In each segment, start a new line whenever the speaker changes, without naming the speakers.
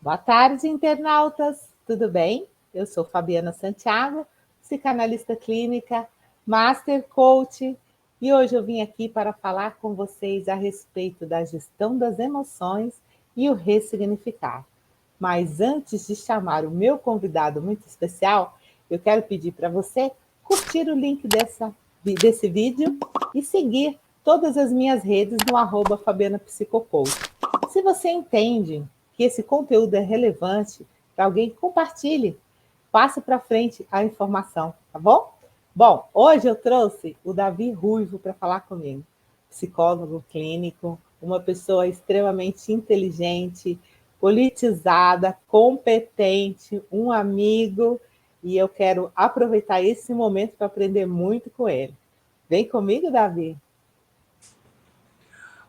Boa tarde, internautas. Tudo bem? Eu sou Fabiana Santiago, psicanalista clínica, Master Coach, e hoje eu vim aqui para falar com vocês a respeito da gestão das emoções e o ressignificar. Mas antes de chamar o meu convidado muito especial, eu quero pedir para você curtir o link desse vídeo e seguir todas as minhas redes no Fabiana Psicocoach. Se você entende que esse conteúdo é relevante para alguém, compartilhe, passe para frente a informação, tá bom? Bom, hoje eu trouxe o Davi Ruivo para falar comigo, psicólogo clínico, uma pessoa extremamente inteligente, politizada, competente, um amigo, e eu quero aproveitar esse momento para aprender muito com ele. Vem comigo, Davi.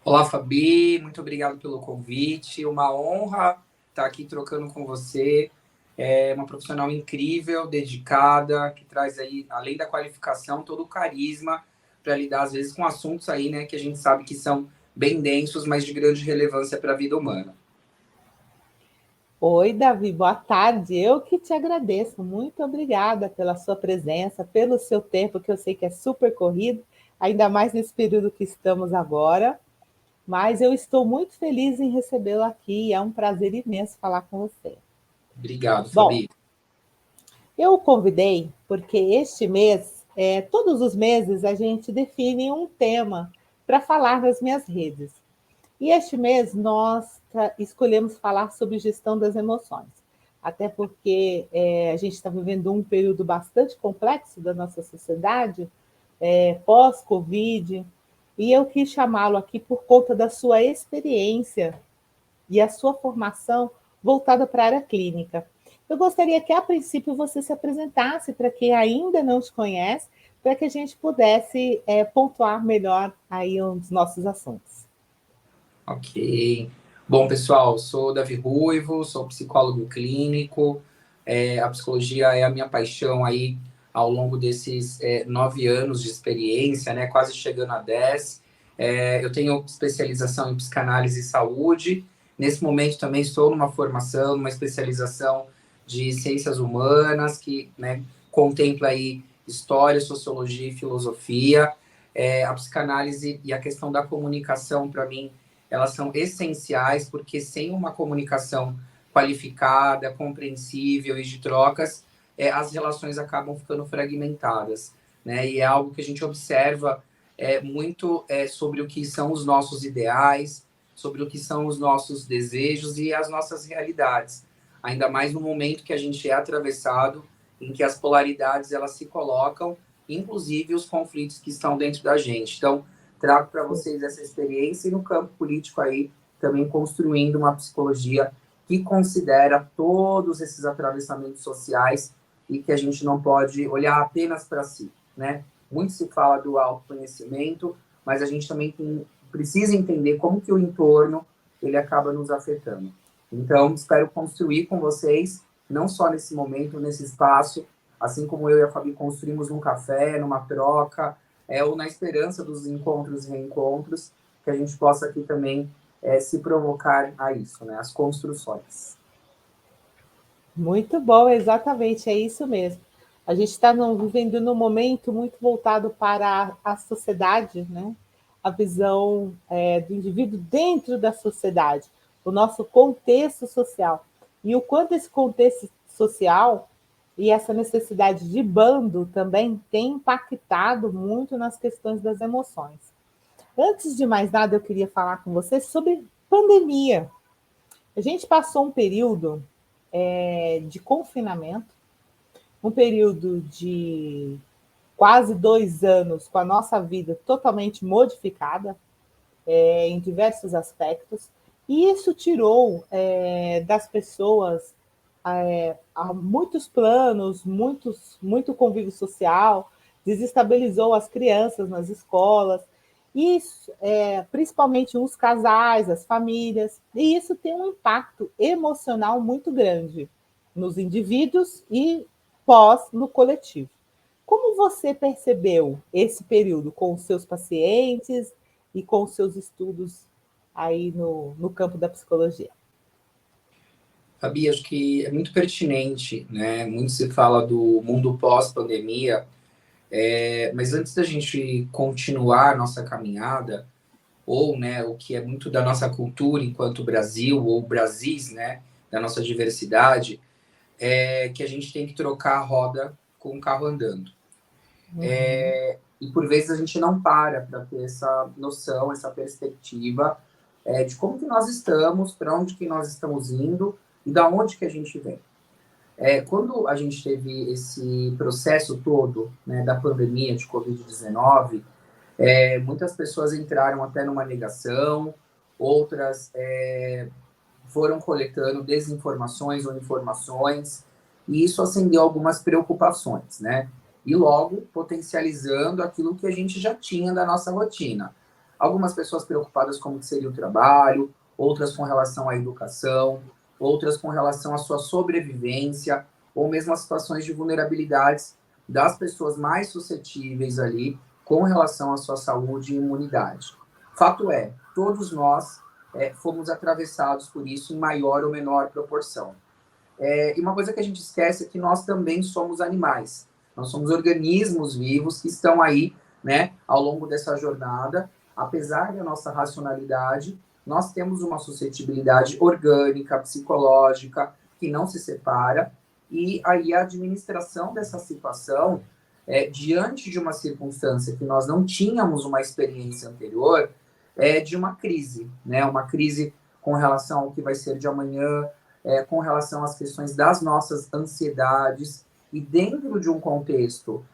Olá, Fabi, muito obrigado pelo convite. Uma honra estar aqui trocando com você. É uma profissional incrível, dedicada, que traz aí, além da qualificação, todo o carisma para lidar, às vezes, com assuntos aí, né, que a gente sabe que são bem densos, mas de grande relevância para a vida humana.
Oi, Davi, boa tarde. Eu que te agradeço. Muito obrigada pela sua presença, pelo seu tempo, que eu sei que é super corrido, ainda mais nesse período que estamos agora. Mas eu estou muito feliz em recebê-lo aqui. É um prazer imenso falar com você.
Obrigado,
Bom,
Fabi.
eu o convidei porque este mês, todos os meses, a gente define um tema para falar nas minhas redes. E este mês nós escolhemos falar sobre gestão das emoções, até porque a gente está vivendo um período bastante complexo da nossa sociedade, pós-Covid, e eu quis chamá-lo aqui por conta da sua experiência e a sua formação voltada para a área clínica. Eu gostaria que, a princípio, você se apresentasse para quem ainda não te conhece, para que a gente pudesse pontuar melhor aí um dos nossos assuntos.
Ok. Bom, pessoal, sou Davi Ruivo, sou psicólogo clínico. A psicologia é a minha paixão aí ao longo desses 9 anos de experiência, né? Quase chegando a 10. Eu tenho especialização em psicanálise e saúde. Nesse momento também estou numa formação, numa especialização de ciências humanas, que, né, contempla aí história, sociologia e filosofia. A psicanálise e a questão da comunicação, para mim, elas são essenciais, porque sem uma comunicação qualificada, compreensível e de trocas, as relações acabam ficando fragmentadas, né? E é algo que a gente observa muito sobre o que são os nossos ideais, sobre o que são os nossos desejos e as nossas realidades. Ainda mais no momento que a gente é atravessado, em que as polaridades elas se colocam, inclusive os conflitos que estão dentro da gente. Então, trago para vocês essa experiência e no campo político aí também construindo uma psicologia que considera todos esses atravessamentos sociais e que a gente não pode olhar apenas para si, né? Muito se fala do autoconhecimento, mas a gente também precisa entender como que o entorno ele acaba nos afetando. Então, espero construir com vocês, não só nesse momento, nesse espaço, assim como eu e a Fabi construímos num café, numa troca, ou na esperança dos encontros e reencontros, que a gente possa aqui também se provocar a isso, né? As construções.
Muito bom, exatamente, é isso mesmo. A gente está vivendo num momento muito voltado para a sociedade, né? A visão do indivíduo dentro da sociedade, o nosso contexto social. E o quanto esse contexto social e essa necessidade de bando também tem impactado muito nas questões das emoções. Antes de mais nada, eu queria falar com vocês sobre pandemia. A gente passou um período de confinamento, um período de quase 2 anos com a nossa vida totalmente modificada em diversos aspectos, e isso tirou das pessoas muitos planos, muito convívio social, desestabilizou as crianças nas escolas, isso, principalmente os casais, as famílias, e isso tem um impacto emocional muito grande nos indivíduos e pós no coletivo. Como você percebeu esse período com os seus pacientes e com os seus estudos aí no campo da psicologia?
Fabi, acho que é muito pertinente, né? Muito se fala do mundo pós-pandemia, mas antes da gente continuar nossa caminhada, ou, né, o que é muito da nossa cultura enquanto Brasil, ou Brasis, né, da nossa diversidade, é que a gente tem que trocar a roda com o carro andando.
Uhum.
E por vezes a gente não para ter essa noção, essa perspectiva de como que nós estamos, para onde que nós estamos indo e da onde que a gente vem. Quando a gente teve esse processo todo, né, da pandemia de Covid-19, muitas pessoas entraram até numa negação, outras foram coletando desinformações ou informações, e isso acendeu algumas preocupações, né? E logo potencializando aquilo que a gente já tinha da nossa rotina. Algumas pessoas preocupadas com o que seria o trabalho, outras com relação à educação, outras com relação à sua sobrevivência, ou mesmo as situações de vulnerabilidades das pessoas mais suscetíveis ali com relação à sua saúde e imunidade. Fato é, todos nós fomos atravessados por isso em maior ou menor proporção. E uma coisa que a gente esquece é que nós também somos animais. Nós somos organismos vivos que estão aí, né, ao longo dessa jornada. Apesar da nossa racionalidade, nós temos uma suscetibilidade orgânica, psicológica, que não se separa. E aí a administração dessa situação, diante de uma circunstância que nós não tínhamos uma experiência anterior, de uma crise, né? Uma crise com relação ao que vai ser de amanhã, com relação às questões das nossas ansiedades, e dentro de um contexto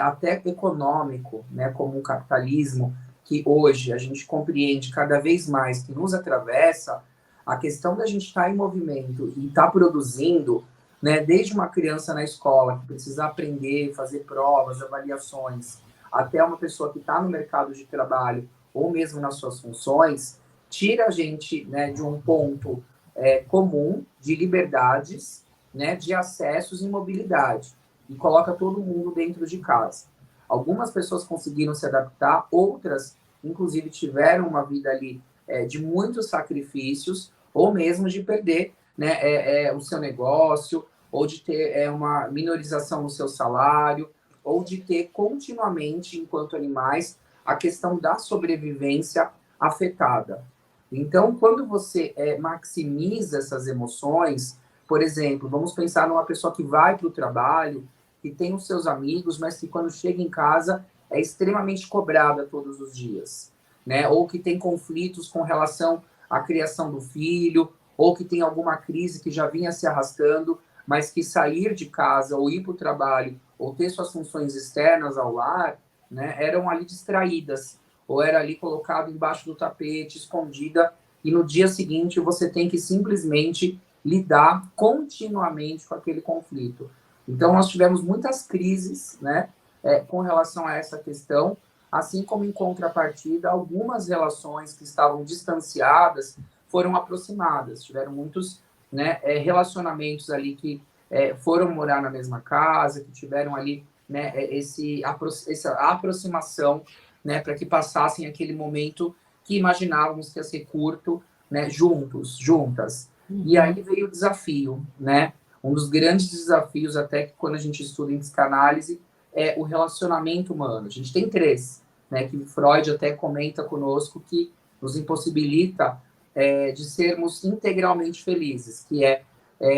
até econômico, né, como o capitalismo, que hoje a gente compreende cada vez mais que nos atravessa, a questão da gente estar em movimento e estar produzindo, né, desde uma criança na escola que precisa aprender, fazer provas, avaliações, até uma pessoa que está no mercado de trabalho ou mesmo nas suas funções, tira a gente, né, de um ponto comum de liberdades, né, de acessos e mobilidade, e coloca todo mundo dentro de casa. Algumas pessoas conseguiram se adaptar, outras, inclusive, tiveram uma vida ali de muitos sacrifícios, ou mesmo de perder, né, o seu negócio, ou de ter uma minorização no seu salário, ou de ter continuamente, enquanto animais, a questão da sobrevivência afetada. Então, quando você maximiza essas emoções, por exemplo, vamos pensar numa pessoa que vai para o trabalho, que tem os seus amigos, mas que quando chega em casa é extremamente cobrada todos os dias, né? Ou que tem conflitos com relação à criação do filho, ou que tem alguma crise que já vinha se arrastando, mas que sair de casa ou ir para o trabalho ou ter suas funções externas ao lar, né, eram ali distraídas, ou era ali colocado embaixo do tapete, escondida, e no dia seguinte você tem que simplesmente lidar continuamente com aquele conflito. Então nós tivemos muitas crises, né, com relação a essa questão, assim como em contrapartida, algumas relações que estavam distanciadas foram aproximadas, tiveram muitos, né, relacionamentos ali que foram morar na mesma casa, que tiveram ali, né, essa aproximação, né, para que passassem aquele momento que imaginávamos que ia ser curto, né, juntos, juntas. E aí
Uhum.
veio o desafio, né? Um dos grandes desafios, até que quando a gente estuda em psicanálise, é o relacionamento humano. A gente tem três, né, que Freud até comenta conosco que nos impossibilita de sermos integralmente felizes, que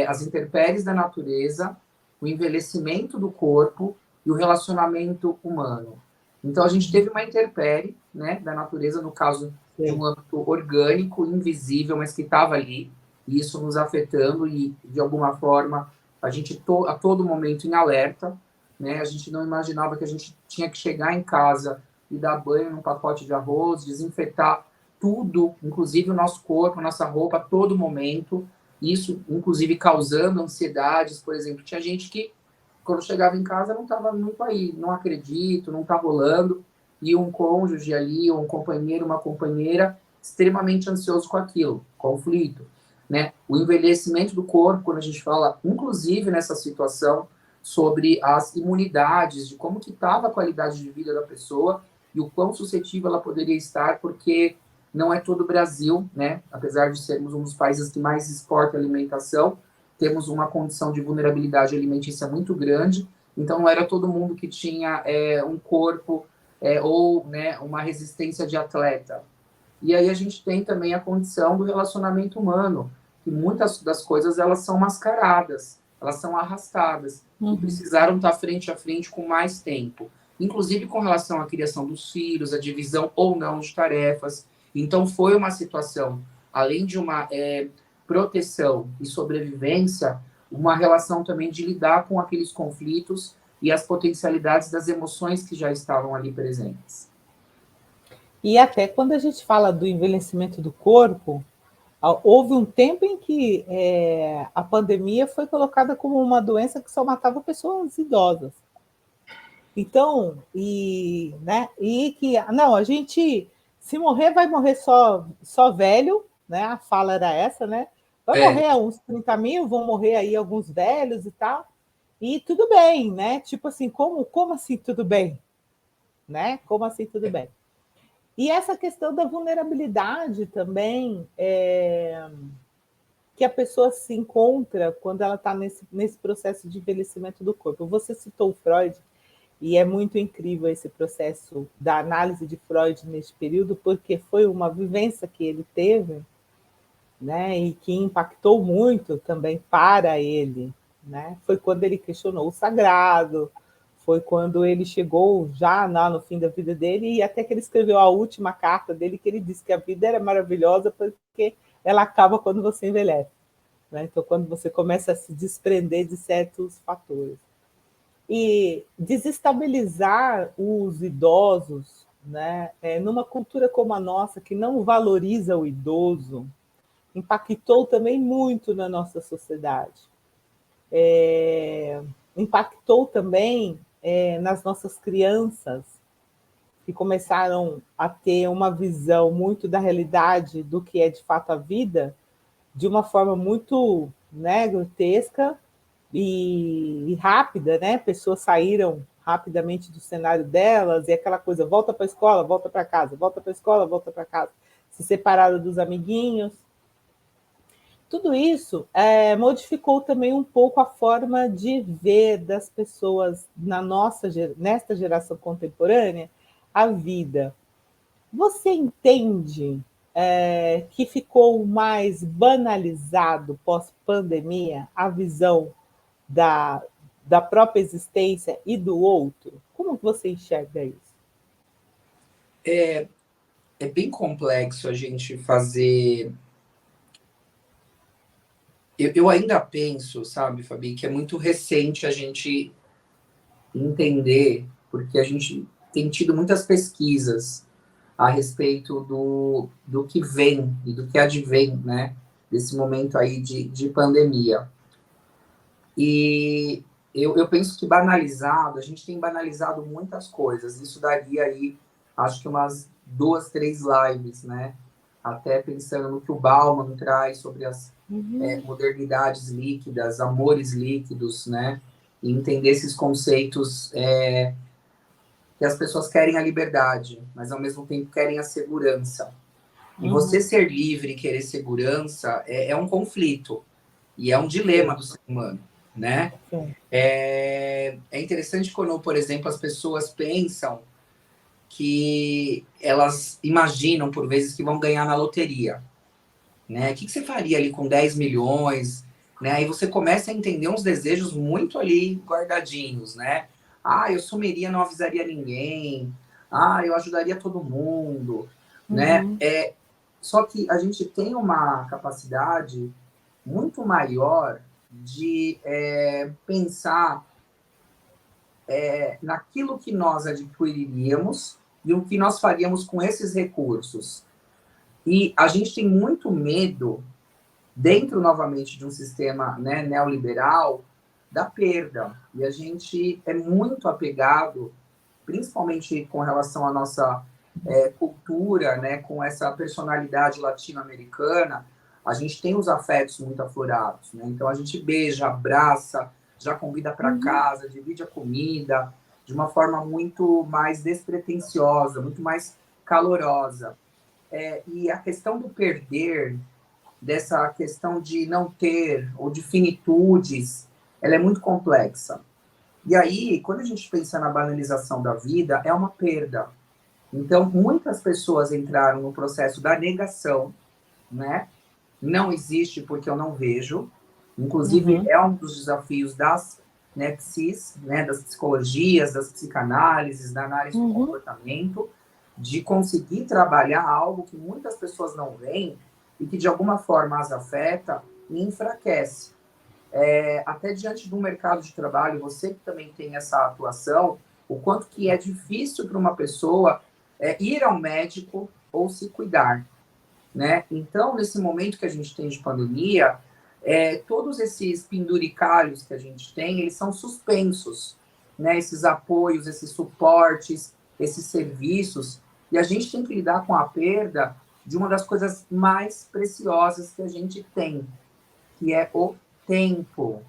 as intempéries da natureza, o envelhecimento do corpo e o relacionamento humano. Então, a gente teve uma intempérie, né, da natureza, no caso de
Sim.
um âmbito orgânico, invisível, mas que estava ali, e isso nos afetando, e de alguma forma a gente a todo momento em alerta, né? A gente não imaginava que a gente tinha que chegar em casa e dar banho num pacote de arroz, desinfetar tudo, inclusive o nosso corpo, a nossa roupa, a todo momento. Isso, inclusive, causando ansiedades, por exemplo. Tinha gente que, quando chegava em casa, não estava muito aí, não acredito, não está rolando. E um cônjuge ali, ou um companheiro, uma companheira, extremamente ansioso com aquilo, conflito. Né? O envelhecimento do corpo, quando a gente fala, inclusive nessa situação, sobre as imunidades, de como que estava a qualidade de vida da pessoa e o quão suscetível ela poderia estar, porque não é todo o Brasil, né? Apesar de sermos um dos países que mais exporta alimentação, temos uma condição de vulnerabilidade alimentícia muito grande, então não era todo mundo que tinha um corpo ou, né, uma resistência de atleta. E aí a gente tem também a condição do relacionamento humano, que muitas das coisas elas são mascaradas, elas são arrastadas, e precisaram estar frente a frente com mais tempo. Inclusive com relação à criação dos filhos, a divisão ou não de tarefas. Então foi uma situação, além de uma proteção e sobrevivência, uma relação também de lidar com aqueles conflitos e as potencialidades das emoções que já estavam ali presentes.
E até quando a gente fala do envelhecimento do corpo, houve um tempo em que a pandemia foi colocada como uma doença que só matava pessoas idosas. Então, né, e que, não, a gente, se morrer, vai morrer só velho, né? A fala era essa, né? Vai morrer uns 30 mil, vão morrer aí alguns velhos e tal. E tudo bem, né? Tipo assim, como assim tudo bem? Né? Como assim tudo bem? E essa questão da vulnerabilidade também, que a pessoa se encontra quando ela está nesse processo de envelhecimento do corpo. Você citou o Freud, e é muito incrível esse processo da análise de Freud neste período, porque foi uma vivência que ele teve, né, e que impactou muito também para ele. Né? Foi quando ele questionou o sagrado, foi quando ele chegou já lá no fim da vida dele, e até que ele escreveu a última carta dele, que ele disse que a vida era maravilhosa porque ela acaba quando você envelhece. Né? Então, quando você começa a se desprender de certos fatores. E desestabilizar os idosos, né, numa cultura como a nossa, que não valoriza o idoso, impactou também muito na nossa sociedade. Impactou também nas nossas crianças, que começaram a ter uma visão muito da realidade do que é de fato a vida, de uma forma muito, né, grotesca e rápida, né? Pessoas saíram rapidamente do cenário delas, e aquela coisa, volta para a escola, volta para casa, volta para a escola, volta para casa, se separaram dos amiguinhos. Tudo isso modificou também um pouco a forma de ver das pessoas nesta geração contemporânea a vida. Você entende que ficou mais banalizado pós-pandemia a visão da própria existência e do outro? Como você enxerga isso?
É bem complexo a gente fazer. Eu ainda penso, sabe, Fabi, que é muito recente a gente entender, porque a gente tem tido muitas pesquisas a respeito do que vem e do que advém, né, desse momento aí de pandemia. E eu penso que banalizado, a gente tem banalizado muitas coisas. Isso daria aí, acho que umas 2, 3 lives, né? Até pensando no que o Bauman traz sobre as modernidades líquidas, amores líquidos, né? E entender esses conceitos que as pessoas querem a liberdade, mas ao mesmo tempo querem a segurança. E você ser livre e querer segurança é um conflito. E é um dilema do ser humano, né? É interessante quando, por exemplo, as pessoas pensam que elas imaginam, por vezes, que vão ganhar na loteria. Né? O que você faria ali com 10 milhões? Né? Aí você começa a entender uns desejos muito ali guardadinhos, né? Ah, eu sumiria, não avisaria ninguém. Ah, eu ajudaria todo mundo, né? Só que a gente tem uma capacidade muito maior de pensar naquilo que nós adquiriríamos e o que nós faríamos com esses recursos. E a gente tem muito medo, dentro novamente de um sistema, né, neoliberal, da perda. E a gente é muito apegado, principalmente com relação à nossa cultura, né, com essa personalidade latino-americana, a gente tem os afetos muito aflorados. Né? Então a gente beija, abraça, já convida para casa, divide a comida, de uma forma muito mais despretensiosa, muito mais calorosa. E a questão do perder dessa questão de não ter, ou de finitudes, ela é muito complexa. E aí, quando a gente pensa na banalização da vida, é uma perda. Então, muitas pessoas entraram no processo da negação, né? Não existe porque eu não vejo. Inclusive,
Uhum,
é um dos desafios das, né, psis, né, das psicologias, das psicanálises, da análise do
uhum.
comportamento, de conseguir trabalhar algo que muitas pessoas não veem e que, de alguma forma, as afeta e enfraquece. Até diante do mercado de trabalho, você que também tem essa atuação, o quanto que é difícil para uma pessoa ir ao médico ou se cuidar, né? Então, nesse momento que a gente tem de pandemia, todos esses penduricalhos que a gente tem, eles são suspensos, né? Esses apoios, esses suportes, esses serviços, e a gente tem que lidar com a perda de uma das coisas mais preciosas que a gente tem, que é o tempo.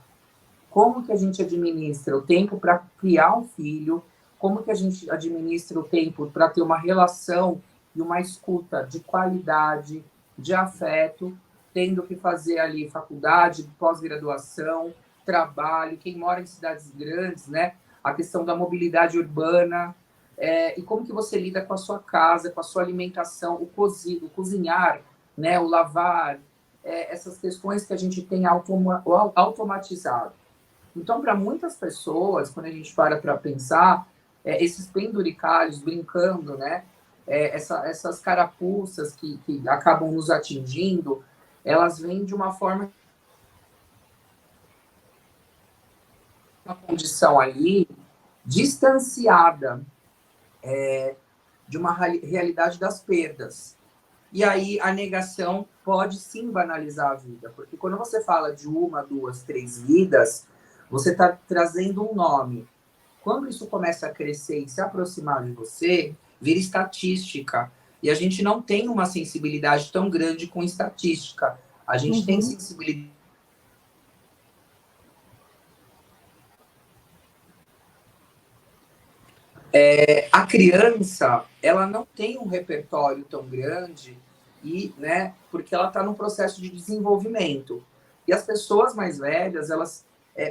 Como que a gente administra o tempo para criar um filho? Como que a gente administra o tempo para ter uma relação e uma escuta de qualidade, de afeto, tendo que fazer ali faculdade, pós-graduação, trabalho, quem mora em cidades grandes, né? A questão da mobilidade urbana, e como que você lida com a sua casa, com a sua alimentação, o cozinhar, né? O lavar, essas questões que a gente tem automatizado. Então, para muitas pessoas, quando a gente para pensar, esses penduricalhos brincando, né? Essas carapuças que acabam nos atingindo, elas vêm de uma forma, uma condição ali distanciada de uma realidade das perdas. E aí a negação pode sim banalizar a vida, porque quando você fala de uma, duas, três vidas, você está trazendo um nome. Quando isso começa a crescer e se aproximar de você, vira estatística. E a gente não tem uma sensibilidade tão grande com estatística. A gente tem
Uhum.
sensibilidade. A criança, ela não tem um repertório tão grande e, né, porque ela está num processo de desenvolvimento. E as pessoas mais velhas, elas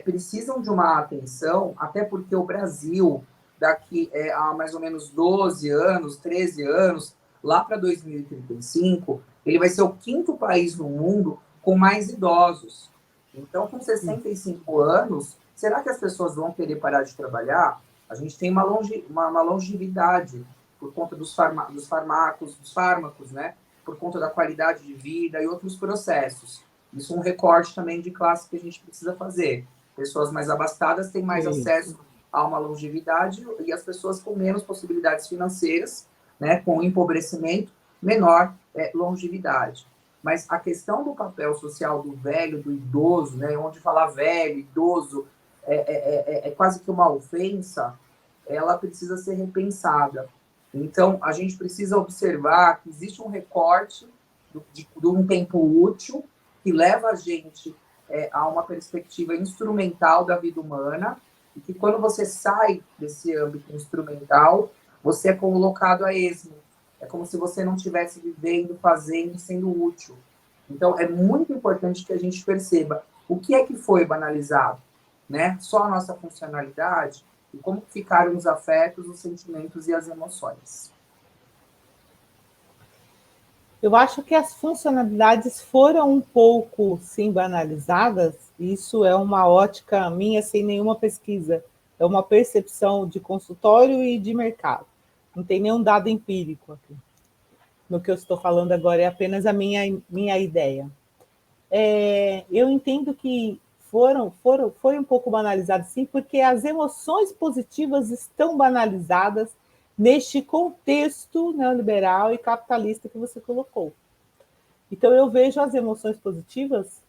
precisam de uma atenção, até porque o Brasil, daqui a mais ou menos 12 anos, 13 anos, lá para 2035, ele vai ser o quinto país no mundo com mais idosos. Então, com 65 anos, será que as pessoas vão querer parar de trabalhar? A gente tem uma longevidade por conta dos fármacos, né? Por conta da qualidade de vida e outros processos. Isso é um recorte também de classe que a gente precisa fazer. Pessoas mais abastadas têm mais
Sim.
acesso a uma longevidade e as pessoas com menos possibilidades financeiras, né, com empobrecimento, menor longevidade. Mas a questão do papel social do velho, do idoso, né, onde falar velho, idoso, é quase que uma ofensa, ela precisa ser repensada. Então, a gente precisa observar que existe um recorte de um tempo útil que leva a gente a uma perspectiva instrumental da vida humana e que quando você sai desse âmbito instrumental, você é colocado a esmo. É como se você não estivesse vivendo, fazendo e sendo útil. Então, é muito importante que a gente perceba o que é que foi banalizado, né? Só a nossa funcionalidade e como ficaram os afetos, os sentimentos e as emoções.
Eu acho que as funcionalidades foram um pouco, sim, banalizadas. Isso é uma ótica minha, sem nenhuma pesquisa. É uma percepção de consultório e de mercado. Não tem nenhum dado empírico aqui. No que eu estou falando agora é apenas a minha ideia. Eu entendo que foi um pouco banalizado, sim, porque as emoções positivas estão banalizadas neste contexto neoliberal e capitalista que você colocou. Então, eu vejo as emoções positivas,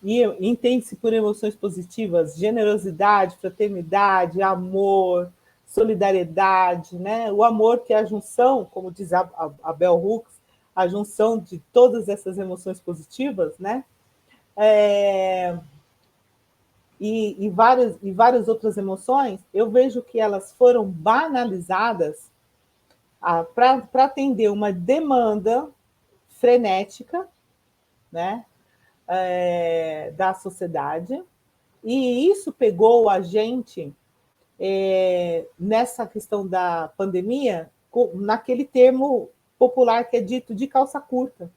e entende-se por emoções positivas generosidade, fraternidade, amor, solidariedade, né? O amor que é a junção, como diz a Bell Hooks, a junção de todas essas emoções positivas, né? É, e várias outras emoções, eu vejo que elas foram banalizadas para atender uma demanda frenética, né, da sociedade, e isso pegou a gente nessa questão da pandemia, naquele termo popular que é dito de calça curta.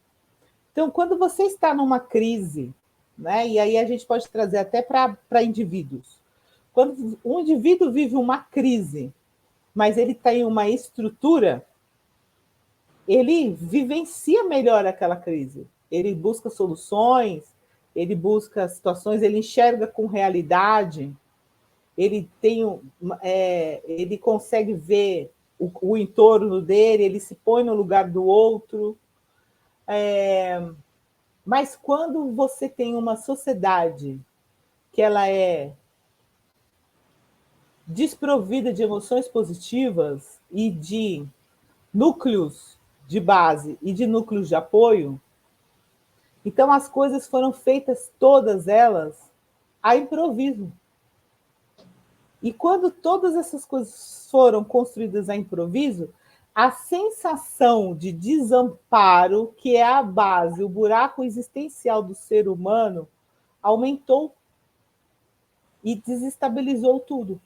Então, quando você está numa crise, né, e aí a gente pode trazer até para indivíduos, quando um indivíduo vive uma crise, mas ele tem uma estrutura, ele vivencia melhor aquela crise. Ele busca soluções, ele busca situações, ele enxerga com realidade, ele tem, ele consegue ver o entorno dele, ele se põe no lugar do outro. Mas quando você tem uma sociedade que ela é desprovida de emoções positivas e de núcleos de base e de núcleos de apoio, então as coisas foram feitas todas elas a improviso. E quando todas essas coisas foram construídas a improviso, a sensação de desamparo, que é a base, o buraco existencial do ser humano, aumentou e desestabilizou tudo.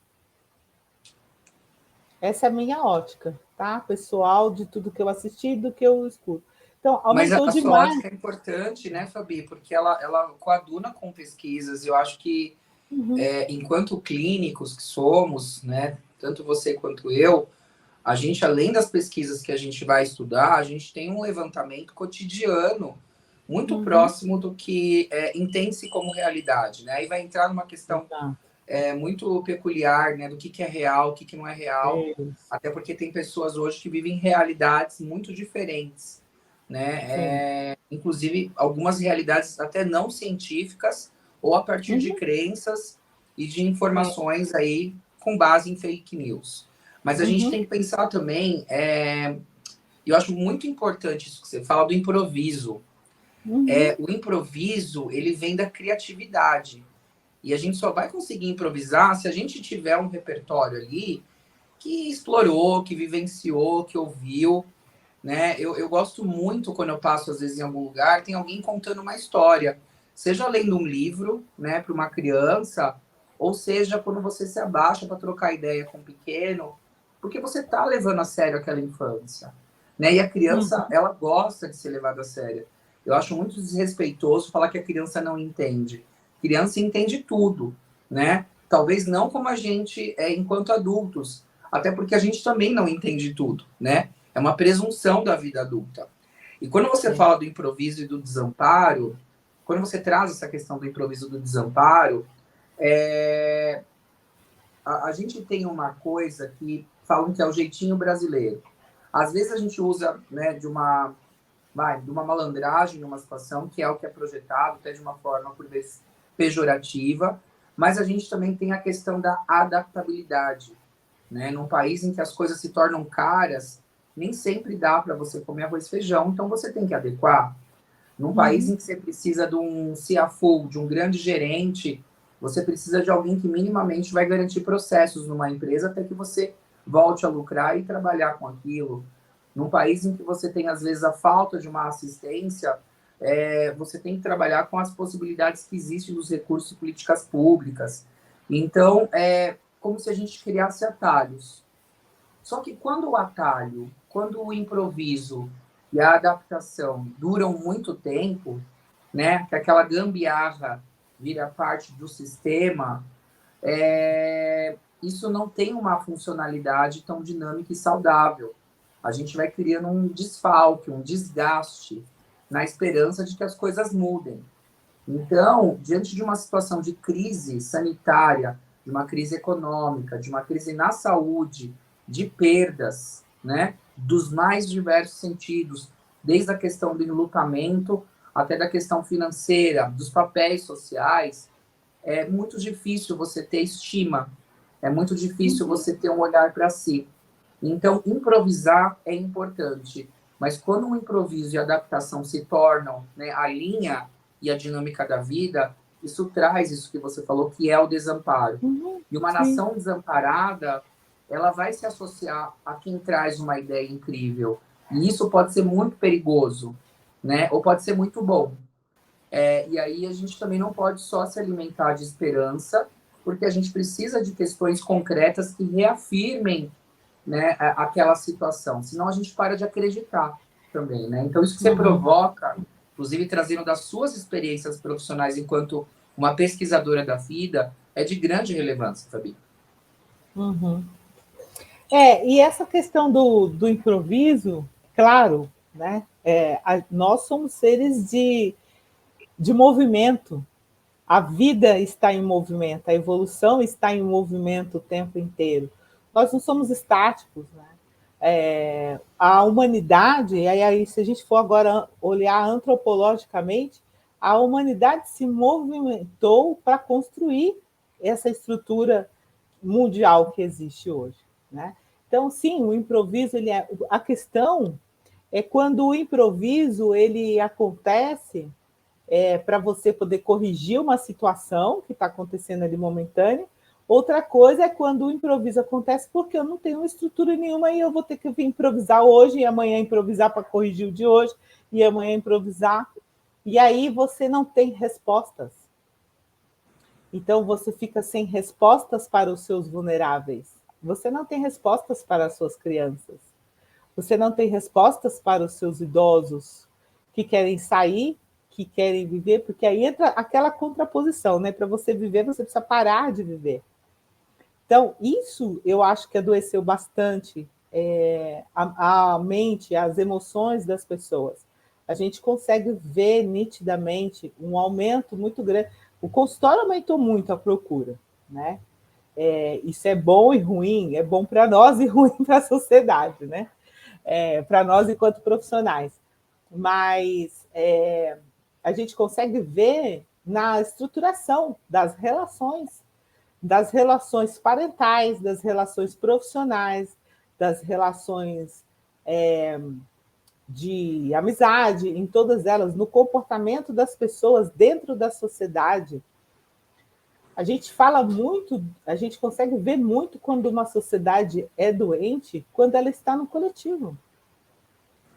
Essa é a minha ótica, tá? Pessoal, de tudo que eu assisti, do que eu escuto. Então,
Mas
aumentou
a sua
demais.
ótica é importante, né, Fabi? Porque ela coaduna com pesquisas. Eu acho que, enquanto clínicos que somos, né, tanto você quanto eu, a gente, além das pesquisas que a gente vai estudar, a gente tem um levantamento cotidiano muito
Uhum.
próximo do que entende-se como realidade, né? Aí vai entrar numa questão
Exato.
muito peculiar, né, do que é real, o que não é real,
Isso.
até porque tem pessoas hoje que vivem realidades muito diferentes,
Sim.
né? Inclusive algumas realidades até não científicas ou a partir de
Uhum.
crenças e de
Sim.
informações aí com base em fake news. Mas a gente
Uhum.
tem que pensar também, eu acho muito importante isso que você fala do improviso.
Uhum.
O improviso, ele vem da criatividade. E a gente só vai conseguir improvisar se a gente tiver um repertório ali que explorou, que vivenciou, que ouviu, né? Eu gosto muito quando eu passo, às vezes, em algum lugar, tem alguém contando uma história. Seja lendo um livro, né, para uma criança, ou seja, quando você se abaixa para trocar ideia com um pequeno, porque você está levando a sério aquela infância, né? E a criança,
Uhum.
ela gosta de ser levada a sério. Eu acho muito desrespeitoso falar que a criança não entende. Criança entende tudo, né? Talvez não como a gente é enquanto adultos, até porque a gente também não entende tudo, né? É uma presunção da vida adulta. E quando você
É.
fala do improviso e do desamparo, quando você traz essa questão do improviso e do desamparo, a gente tem uma coisa que falam que é o jeitinho brasileiro. Às vezes a gente usa, né, de uma malandragem numa situação, que é o que é projetado, até de uma forma, por vezes, pejorativa, mas a gente também tem a questão da adaptabilidade, né? Num país em que as coisas se tornam caras, nem sempre dá para você comer arroz e feijão, então você tem que adequar. Num país
Uhum.
em que você precisa de um CFO, de um grande gerente, você precisa de alguém que minimamente vai garantir processos numa empresa até que você volte a lucrar e trabalhar com aquilo. Num país em que você tem, às vezes, a falta de uma assistência, você tem que trabalhar com as possibilidades que existem nos recursos e políticas públicas. Então, é como se a gente criasse atalhos. Só que quando o improviso e a adaptação duram muito tempo, né, que aquela gambiarra vira parte do sistema, isso não tem uma funcionalidade tão dinâmica e saudável. A gente vai criando um desfalque, um desgaste, na esperança de que as coisas mudem. Então, diante de uma situação de crise sanitária, de uma crise econômica, de uma crise na saúde, de perdas, né, dos mais diversos sentidos, desde a questão do enlutamento até da questão financeira, dos papéis sociais, é muito difícil você ter estima, é muito difícil
Uhum.
você ter um olhar para si. Então, improvisar é importante, mas quando o improviso e a adaptação se tornam, né, a linha e a dinâmica da vida, isso traz isso que você falou, que é o desamparo.
Uhum.
E uma
Sim.
nação desamparada, ela vai se associar a quem traz uma ideia incrível. E isso pode ser muito perigoso, né? Ou pode ser muito bom. E aí a gente também não pode só se alimentar de esperança, porque a gente precisa de questões concretas que reafirmem, né, aquela situação, senão a gente para de acreditar também, né? Então isso que você
Uhum.
provoca, inclusive trazendo das suas experiências profissionais enquanto uma pesquisadora da vida, é de grande relevância, Fabi.
Uhum. E essa questão do improviso, claro, né? Nós somos seres de movimento. A vida está em movimento, a evolução está em movimento o tempo inteiro. Nós não somos estáticos, né? A humanidade, e aí, se a gente for agora olhar antropologicamente, a humanidade se movimentou para construir essa estrutura mundial que existe hoje, né? Então, sim, o improviso, a questão é quando o improviso ele acontece para você poder corrigir uma situação que está acontecendo ali momentânea. Outra coisa é quando o improviso acontece porque eu não tenho estrutura nenhuma e eu vou ter que improvisar hoje e amanhã improvisar para corrigir o de hoje e amanhã improvisar. E aí você não tem respostas. Então você fica sem respostas para os seus vulneráveis. Você não tem respostas para as suas crianças. Você não tem respostas para os seus idosos que querem sair, que querem viver, porque aí entra aquela contraposição, né? Para você viver, você precisa parar de viver. Então, isso eu acho que adoeceu bastante a mente, as emoções das pessoas. A gente consegue ver nitidamente um aumento muito grande. O consultório aumentou muito a procura, né? Isso é bom e ruim, é bom para nós e ruim para a sociedade, né? Para nós enquanto profissionais. Mas a gente consegue ver na estruturação das relações parentais, das relações profissionais, das relações de amizade, em todas elas, no comportamento das pessoas dentro da sociedade. A gente fala muito, a gente consegue ver muito quando uma sociedade é doente, quando ela está no coletivo.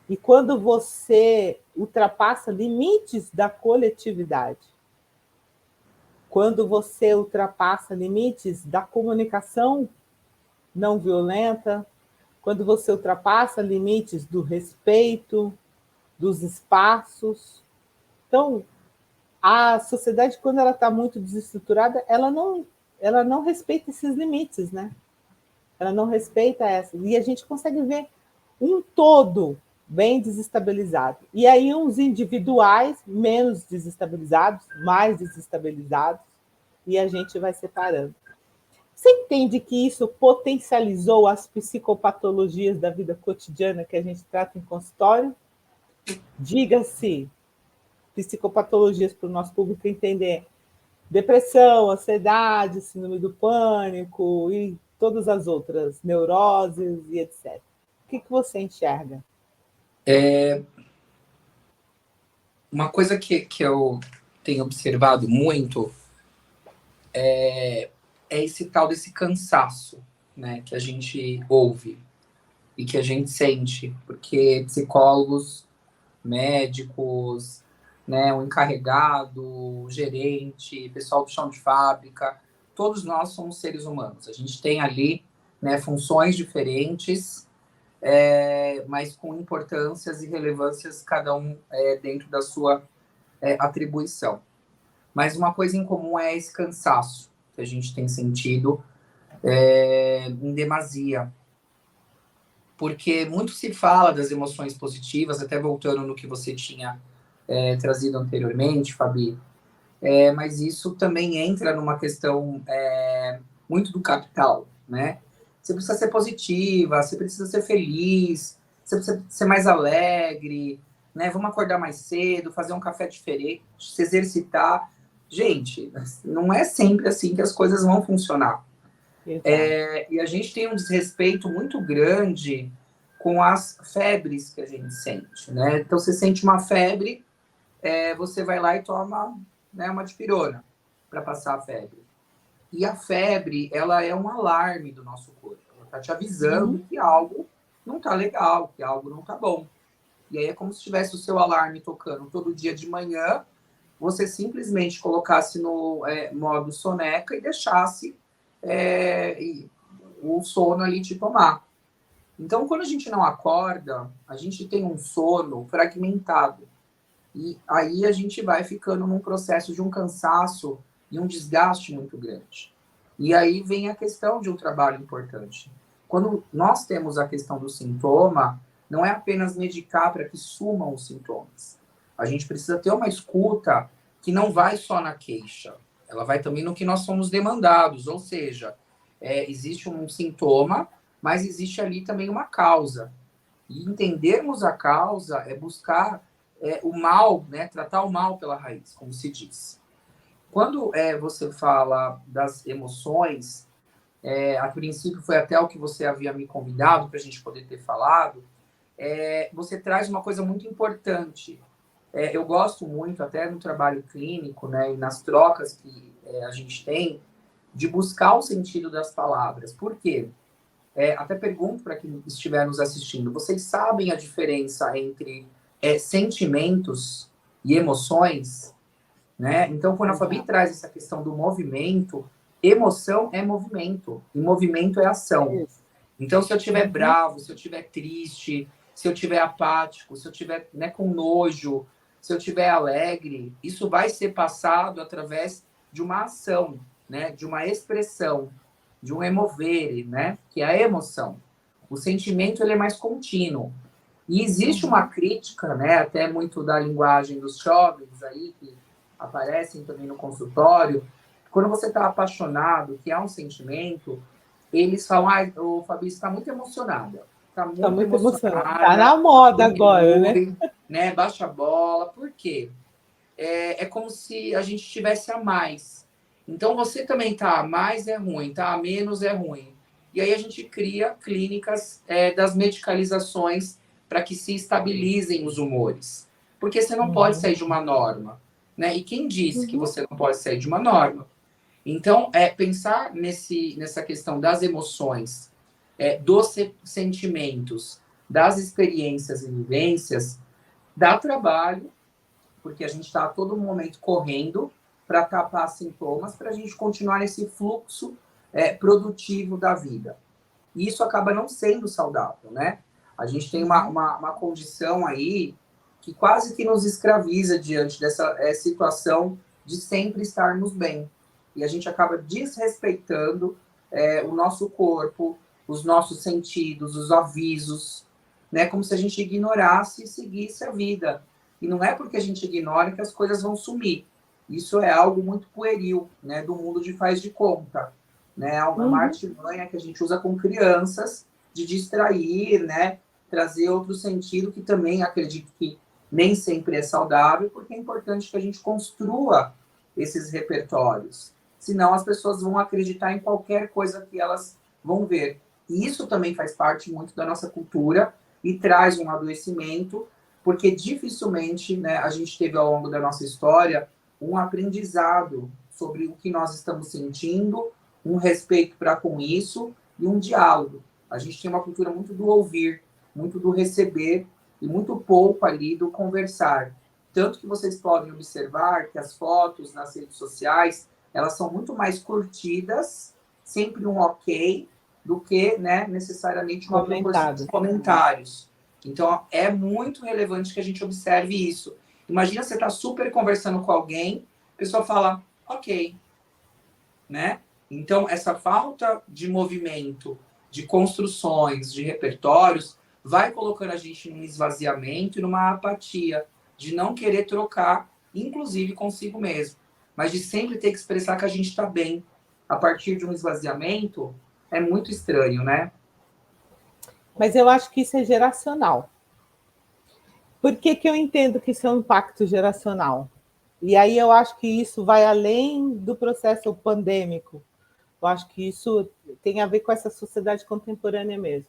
E quando você ultrapassa limites da coletividade, quando você ultrapassa limites da comunicação não violenta, quando você ultrapassa limites do respeito, dos espaços. Então, a sociedade, quando ela está muito desestruturada, ela não respeita esses limites, né? Ela não respeita essa. E a gente consegue ver um todo bem desestabilizado. E aí uns individuais menos desestabilizados, mais desestabilizados, e a gente vai separando. Você entende que isso potencializou as psicopatologias da vida cotidiana que a gente trata em consultório? Diga-se, psicopatologias para o nosso público entender. Depressão, ansiedade, síndrome do pânico e todas as outras, neuroses e etc. O que você enxerga?
Uma coisa que eu tenho observado muito é esse tal desse cansaço, né, que a gente ouve e que a gente sente, porque psicólogos, médicos, né, o encarregado, o gerente, pessoal do chão de fábrica, todos nós somos seres humanos. A gente tem ali, né, funções diferentes, mas com importâncias e relevâncias cada um dentro da sua atribuição. Mas uma coisa em comum é esse cansaço que a gente tem sentido em demasia. Porque muito se fala das emoções positivas, até voltando no que você tinha trazido anteriormente, Fabi, mas isso também entra numa questão muito do capital, né? Você precisa ser positiva, você precisa ser feliz, você precisa ser mais alegre, né? Vamos acordar mais cedo, fazer um café diferente, se exercitar. Gente, não é sempre assim que as coisas vão funcionar.
Exato.
E a gente tem um desrespeito muito grande com as febres que a gente sente, né? Então, você sente uma febre, você vai lá e toma, né, uma dipirona para passar a febre. E a febre, ela é um alarme do nosso corpo. Ela está te avisando
Uhum.
que algo não está legal, que algo não está bom. E aí é como se tivesse o seu alarme tocando todo dia de manhã você simplesmente colocasse no modo soneca e deixasse o sono ali te tomar. Então, quando a gente não acorda, a gente tem um sono fragmentado. E aí a gente vai ficando num processo de um cansaço e um desgaste muito grande. E aí vem a questão de um trabalho importante. Quando nós temos a questão do sintoma, não é apenas medicar para que sumam os sintomas. A gente precisa ter uma escuta que não vai só na queixa, ela vai também no que nós somos demandados, ou seja, existe um sintoma, mas existe ali também uma causa. E entendermos a causa é buscar o mal, né? Tratar o mal pela raiz, como se diz. Quando você fala das emoções, a princípio foi até o que você havia me convidado para a gente poder ter falado, você traz uma coisa muito importante. Eu gosto muito, até no trabalho clínico, né, e nas trocas que a gente tem, de buscar o sentido das palavras. Por quê? Até pergunto para quem estiver nos assistindo, vocês sabem a diferença entre sentimentos e emoções? Né? Então, quando a Fabi traz essa questão do movimento, emoção é movimento, e movimento é ação. Então, se eu estiver bravo, se eu estiver triste, se eu estiver apático, se eu estiver, né, com nojo, se eu estiver alegre, isso vai ser passado através de uma ação, né, de uma expressão, de um emovere, né, que é a emoção. O sentimento ele é mais contínuo. E existe uma crítica, né, até muito da linguagem dos jovens aí, que aparecem também no consultório, quando você está apaixonado, que há um sentimento, eles falam, o Fabrício está muito emocionada. Está muito emocionada.
Está na moda agora,
né? Baixa a bola. Por quê? É como se a gente estivesse a mais. Então, você também tá a mais é ruim, tá a menos é ruim. E aí a gente cria clínicas das medicalizações para que se estabilizem os humores. Porque você não pode sair de uma norma. Né? E quem disse que você não pode sair de uma norma? Então, pensar nessa questão das emoções, dos sentimentos, das experiências e vivências, dá trabalho, porque a gente está a todo momento correndo para tapar sintomas, para a gente continuar nesse fluxo produtivo da vida. E isso acaba não sendo saudável, né? A gente tem uma condição aí que quase que nos escraviza diante dessa situação de sempre estarmos bem. E a gente acaba desrespeitando o nosso corpo, os nossos sentidos, os avisos, né? Como se a gente ignorasse e seguisse a vida. E não é porque a gente ignora que as coisas vão sumir. Isso é algo muito pueril, né? Do mundo de faz de conta. Né? É uma artimanha que a gente usa com crianças de distrair, né? Trazer outro sentido que também acredito que nem sempre é saudável, porque é importante que a gente construa esses repertórios. Senão as pessoas vão acreditar em qualquer coisa que elas vão ver. E isso também faz parte muito da nossa cultura e traz um adoecimento, porque dificilmente, né, a gente teve ao longo da nossa história um aprendizado sobre o que nós estamos sentindo, um respeito para com isso e um diálogo. A gente tem uma cultura muito do ouvir, muito do receber e muito pouco ali do conversar. Tanto que vocês podem observar que as fotos nas redes sociais, elas são muito mais curtidas, sempre um ok, do que, né, necessariamente uma proporção de comentários. Então, é muito relevante que a gente observe isso. Imagina você estar super conversando com alguém, a pessoa fala, ok, né? Então, essa falta de movimento, de construções, de repertórios, vai colocando a gente num esvaziamento e numa apatia, de não querer trocar, inclusive consigo mesmo, mas de sempre ter que expressar que a gente está bem. A partir de um esvaziamento, é muito estranho, né?
Mas eu acho que isso é geracional. Por que eu entendo que isso é um impacto geracional? E aí eu acho que isso vai além do processo pandêmico. Eu acho que isso tem a ver com essa sociedade contemporânea mesmo.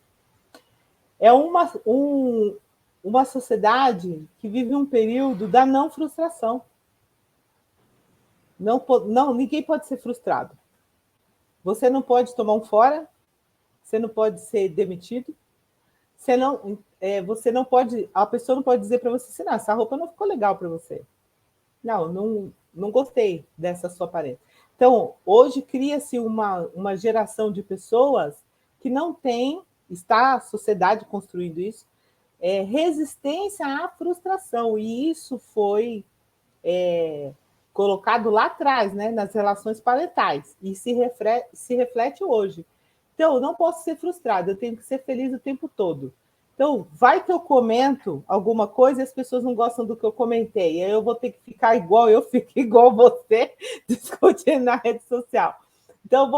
É uma sociedade que vive um período da não frustração. Não, ninguém pode ser frustrado. Você não pode tomar um fora, você não pode ser demitido, você não pode, a pessoa não pode dizer para você assim, essa roupa não ficou legal para você. não gostei dessa sua aparência. Então, hoje cria-se uma geração de pessoas que não tem, está a sociedade construindo isso, resistência à frustração. E isso foi colocado lá atrás, né, nas relações parentais, e se reflete hoje. Então, eu não posso ser frustrada, eu tenho que ser feliz o tempo todo. Então, vai que eu comento alguma coisa e as pessoas não gostam do que eu comentei. E aí eu vou ter que ficar igual, eu fico igual você, discutindo na rede social. Então,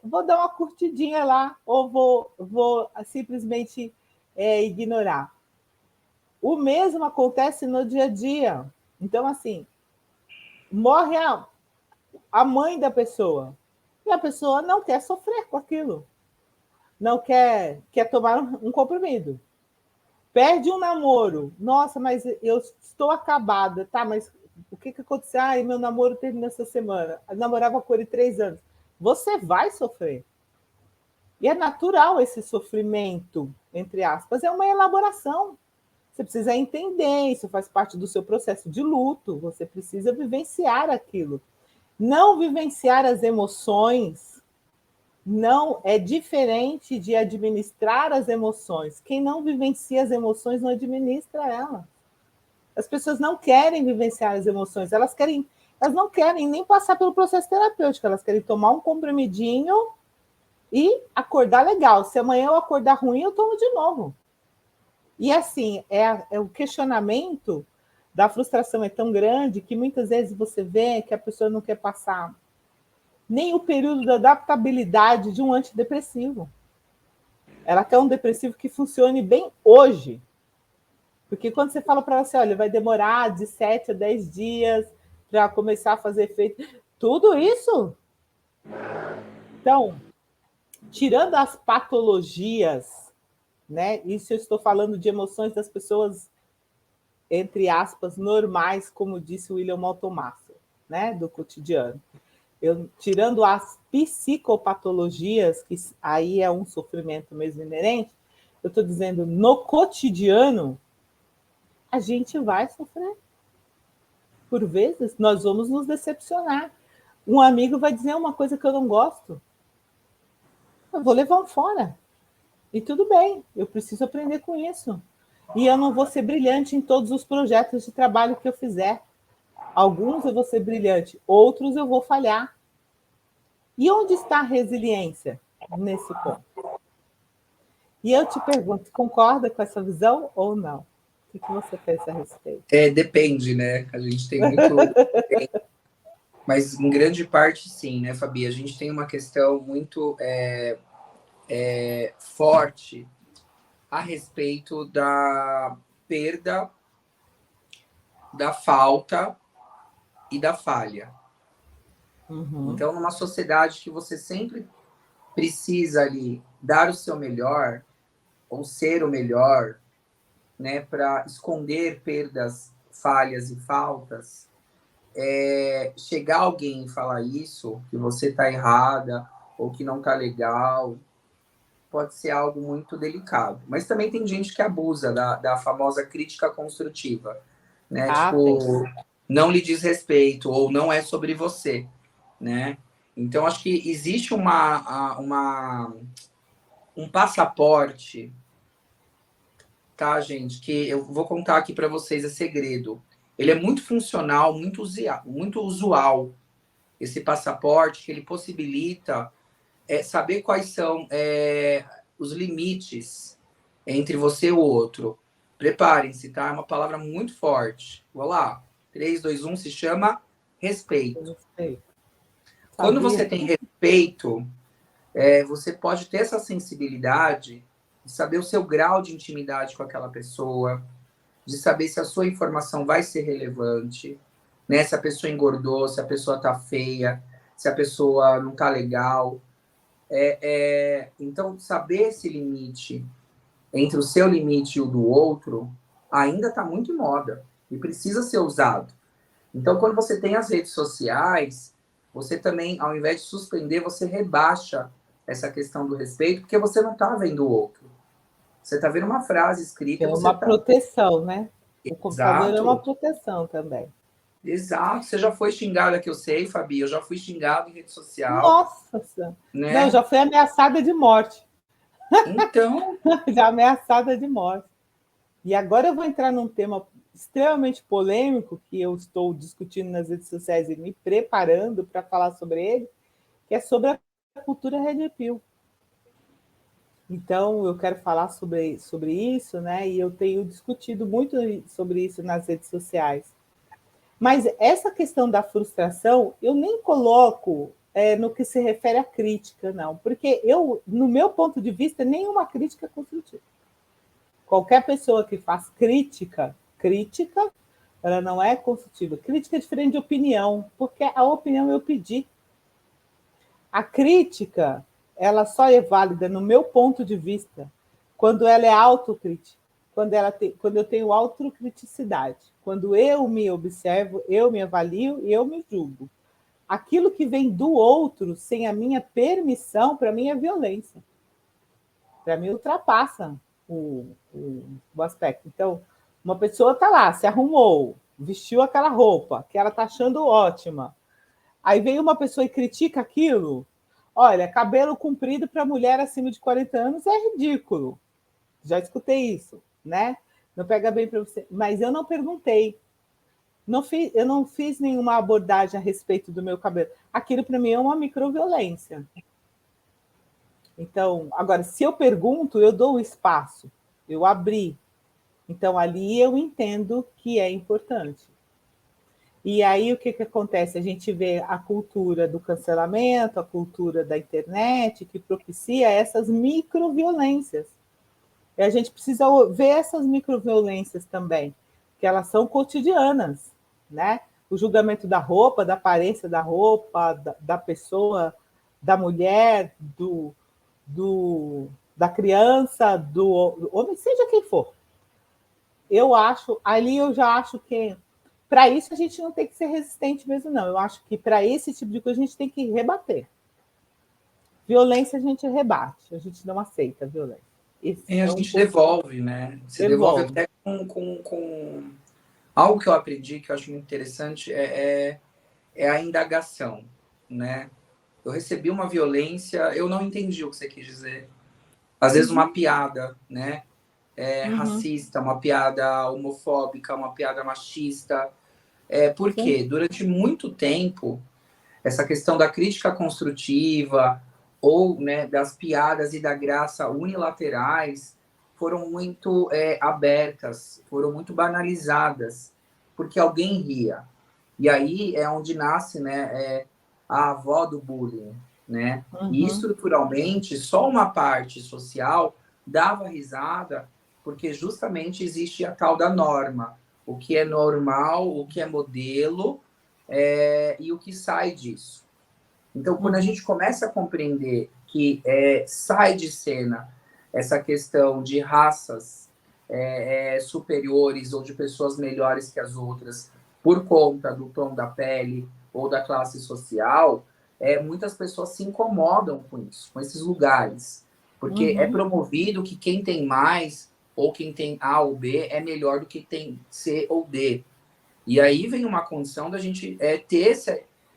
vou dar uma curtidinha lá, ou vou simplesmente ignorar. O mesmo acontece no dia a dia. Então, assim, morre a mãe da pessoa. E a pessoa não quer sofrer com aquilo. Não quer tomar um comprimido. Perde um namoro. Nossa, mas eu estou acabada. Tá, mas o que aconteceu? Ah, meu namoro terminou essa semana. Eu namorava com ele 3 anos. Você vai sofrer. E é natural esse sofrimento, entre aspas. É uma elaboração. Você precisa entender, isso faz parte do seu processo de luto. Você precisa vivenciar aquilo. Não vivenciar as emoções não é diferente de administrar as emoções. Quem não vivencia as emoções não administra elas. As pessoas não querem vivenciar as emoções, elas não querem nem passar pelo processo terapêutico, elas querem tomar um comprimidinho e acordar legal. Se amanhã eu acordar ruim, eu tomo de novo. E assim, o questionamento da frustração é tão grande que muitas vezes você vê que a pessoa não quer passar nem o período da adaptabilidade de um antidepressivo. Ela quer um depressivo que funcione bem hoje. Porque quando você fala para ela assim, olha, vai demorar de 7 a 10 dias para começar a fazer efeito. Tudo isso. Então, tirando as patologias, né? Isso eu estou falando de emoções das pessoas, entre aspas, normais, como disse o William Maltomasso, né? Do cotidiano. Tirando as psicopatologias, que aí é um sofrimento mesmo inerente, eu estou dizendo, no cotidiano, a gente vai sofrer. Por vezes, nós vamos nos decepcionar. Um amigo vai dizer uma coisa que eu não gosto. Eu vou levar um fora. E tudo bem, eu preciso aprender com isso. E eu não vou ser brilhante em todos os projetos de trabalho que eu fizer. Alguns eu vou ser brilhante, outros eu vou falhar. E onde está a resiliência nesse ponto? E eu te pergunto, concorda com essa visão ou não? O que você pensa a respeito?
Depende, né? A gente tem muito. Mas em grande parte, sim, né, Fabi? A gente tem uma questão muito forte a respeito da perda, da falta e da falha.
Uhum.
Então, numa sociedade que você sempre precisa ali dar o seu melhor, ou ser o melhor, né, para esconder perdas, falhas e faltas, chegar alguém e falar isso, que você está errada, ou que não está legal, pode ser algo muito delicado. Mas também tem gente que abusa da famosa crítica construtiva, né?
Ah,
Tipo,
tem.
não lhe diz respeito, ou não é sobre você, né? Então, acho que existe um passaporte, tá, gente? Que eu vou contar aqui para vocês, é segredo. Ele é muito funcional, muito usual, esse passaporte, que ele possibilita saber quais são os limites entre você e o outro. Preparem-se, tá? É uma palavra muito forte. Vou lá. 3, 2, 1, se chama respeito.
Eu sei.
Quando
Sabia?
você tem respeito, você pode ter essa sensibilidade de saber o seu grau de intimidade com aquela pessoa, de saber se a sua informação vai ser relevante, né? Se a pessoa engordou, se a pessoa tá feia, se a pessoa não tá legal. Então, saber esse limite entre o seu limite e o do outro ainda está muito em moda e precisa ser usado. Então, quando você tem as redes sociais, você também, ao invés de suspender, você rebaixa essa questão do respeito, porque você não está vendo o outro. Você está vendo uma frase escrita,
É
você
uma
está.
proteção, né? O computador é uma
Exato.
proteção também.
Exato. Você já foi xingada, que eu sei, Fabi. Eu já fui xingado em rede social,
Nossa Senhora. Não, eu
né?
já fui ameaçada de morte.
Então,
Já ameaçada de morte. E agora eu vou entrar num tema extremamente polêmico que eu estou discutindo nas redes sociais e me preparando para falar sobre ele, que é sobre a cultura Red Pill. Então, eu quero falar sobre isso, né? E eu tenho discutido muito sobre isso nas redes sociais. Mas essa questão da frustração, eu nem coloco no que se refere à crítica, não. Porque eu, no meu ponto de vista, nenhuma crítica é construtiva. Qualquer pessoa que faz crítica, ela não é construtiva. Crítica é diferente de opinião, porque a opinião eu pedi. A crítica, ela só é válida no meu ponto de vista quando ela é autocrítica, quando eu tenho autocriticidade, quando eu me observo, eu me avalio e eu me julgo. Aquilo que vem do outro sem a minha permissão, para mim é violência. Para mim ultrapassa o aspecto. Então, uma pessoa está lá, se arrumou, vestiu aquela roupa que ela está achando ótima. Aí vem uma pessoa e critica aquilo. Olha, cabelo comprido para mulher acima de 40 anos é ridículo. Já escutei isso, né? Não pega bem para você. Mas eu não perguntei. Eu não fiz nenhuma abordagem a respeito do meu cabelo. Aquilo para mim é uma microviolência. Então, agora, se eu pergunto, eu dou o espaço, eu abri. Então, ali eu entendo que é importante. E aí, o que acontece? A gente vê a cultura do cancelamento, a cultura da internet, que propicia essas microviolências. E a gente precisa ver essas microviolências também, que elas são cotidianas, né? O julgamento da roupa, da aparência da roupa, da pessoa, da mulher, da criança, do homem, seja quem for. Eu acho, ali eu já acho que para isso a gente não tem que ser resistente mesmo, não. Eu acho que para esse tipo de coisa a gente tem que rebater. Violência a gente rebate, a gente não aceita violência. Esse
a
é um
gente
ponto.
devolve, né? Você devolve
Devolve.
até com... Algo que eu aprendi, que eu acho muito interessante, é a indagação, né? Eu recebi uma violência, eu não entendi o que você quis dizer. Às vezes uma piada, né? Racista, uma piada homofóbica, uma piada machista. Por quê? Durante muito tempo, essa questão da crítica construtiva ou, né, das piadas e da graça unilaterais foram muito abertas, foram muito banalizadas, porque alguém ria. E aí é onde nasce, né, a avó do bullying, né? E estruturalmente, só uma parte social dava risada, porque justamente existe a tal da norma, o que é normal, o que é modelo, e o que sai disso. Então, quando a gente começa a compreender que sai de cena essa questão de raças superiores ou de pessoas melhores que as outras por conta do tom da pele ou da classe social, muitas pessoas se incomodam com isso, com esses lugares. Porque é promovido que quem tem mais ou quem tem A ou B é melhor do que tem C ou D. E aí vem uma condição da gente ter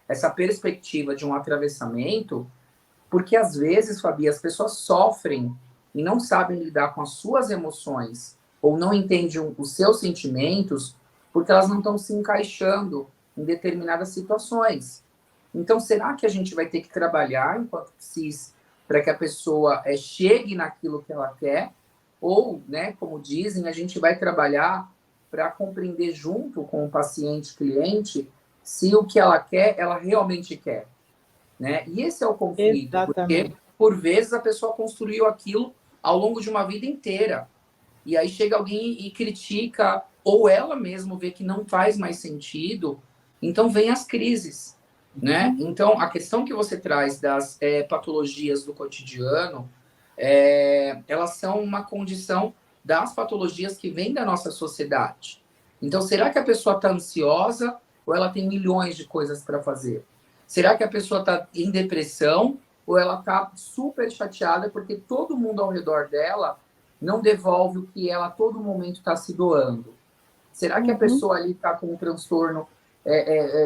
essa perspectiva de um atravessamento, porque às vezes, Fabi, as pessoas sofrem e não sabem lidar com as suas emoções, ou não entendem os seus sentimentos, porque elas não estão se encaixando em determinadas situações. Então, será que a gente vai ter que trabalhar enquanto cis para que a pessoa chegue naquilo que ela quer? Ou, né, como dizem, a gente vai trabalhar para compreender junto com o paciente, cliente, se o que ela quer, ela realmente quer, né? E esse é o conflito, porque
Exatamente.
por vezes a pessoa construiu aquilo ao longo de uma vida inteira. E aí chega alguém e critica, ou ela mesma vê que não faz mais sentido, então vem as crises, né? Então, a questão que você traz das patologias do cotidiano, elas são uma condição das patologias que vêm da nossa sociedade. Então, será que a pessoa está ansiosa ou ela tem milhões de coisas para fazer? Será que a pessoa está em depressão ou ela está super chateada porque todo mundo ao redor dela não devolve o que ela a todo momento está se doando? Será que a pessoa ali está com um transtorno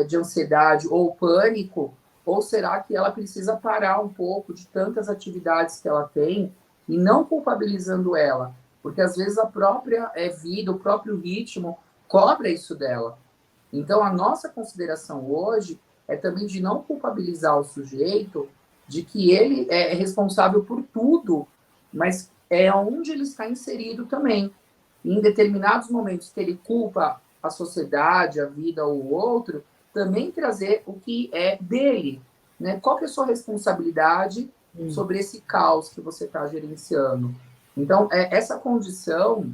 de ansiedade ou pânico, ou será que ela precisa parar um pouco de tantas atividades que ela tem e não culpabilizando ela? Porque às vezes a própria vida, o próprio ritmo cobra isso dela. Então a nossa consideração hoje é também de não culpabilizar o sujeito de que ele é responsável por tudo, mas é onde ele está inserido também. E em determinados momentos que ele culpa a sociedade, a vida ou o outro, também trazer o que é dele. Né? Qual que é a sua responsabilidade sobre esse caos que você está gerenciando? Então, essa condição,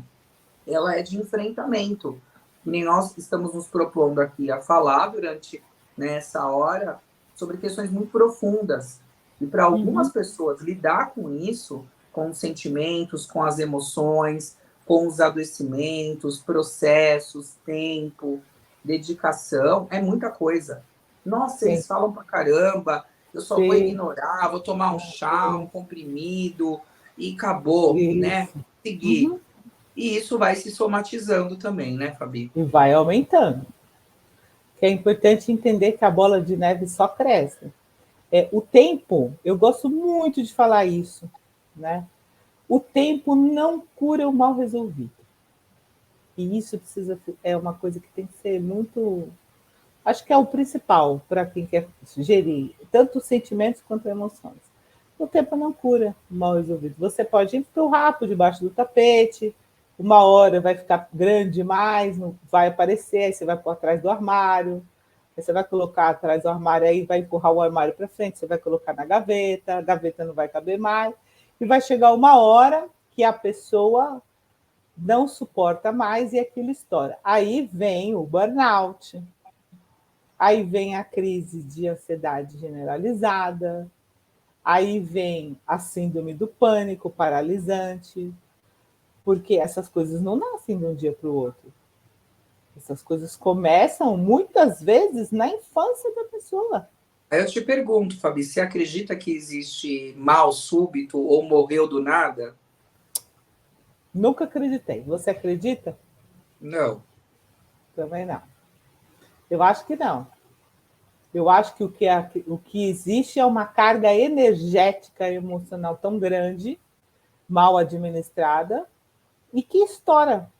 ela é de enfrentamento. E nem nós estamos nos propondo aqui a falar durante, né, essa hora sobre questões muito profundas. E para algumas pessoas lidar com isso, com os sentimentos, com as emoções, com os adoecimentos, processos, tempo, dedicação, é muita coisa. Nossa,
Sim.
eles falam pra caramba, eu só vou
Sim.
ignorar, vou tomar um chá, um comprimido e acabou, né?
Isso.
Seguir. E isso vai se somatizando também, né, Fabi?
E vai aumentando. Que é importante entender que a bola de neve só cresce. O tempo, eu gosto muito de falar isso, né? O tempo não cura o mal resolvido. E isso é uma coisa que tem que ser muito. Acho que é o principal para quem quer gerir tanto os sentimentos quanto as emoções. O tempo não cura o mal resolvido. Você pode empurrar por debaixo do tapete, uma hora vai ficar grande demais, não vai aparecer, aí você vai por atrás do armário, aí você vai colocar atrás do armário, aí vai empurrar o armário para frente, você vai colocar na gaveta, a gaveta não vai caber mais, e vai chegar uma hora que a pessoa não suporta mais e aquilo estoura. Aí vem o burnout, aí vem a crise de ansiedade generalizada, aí vem a síndrome do pânico paralisante, porque essas coisas não nascem de um dia para o outro. Essas coisas começam, muitas vezes, na infância da pessoa.
Aí eu te pergunto, Fabi, você acredita que existe mal súbito ou morreu do nada?
Nunca acreditei. Você acredita?
Não.
Também não. Eu acho que não. Eu acho que o que existe é uma carga energética e emocional tão grande, mal administrada, e que estoura.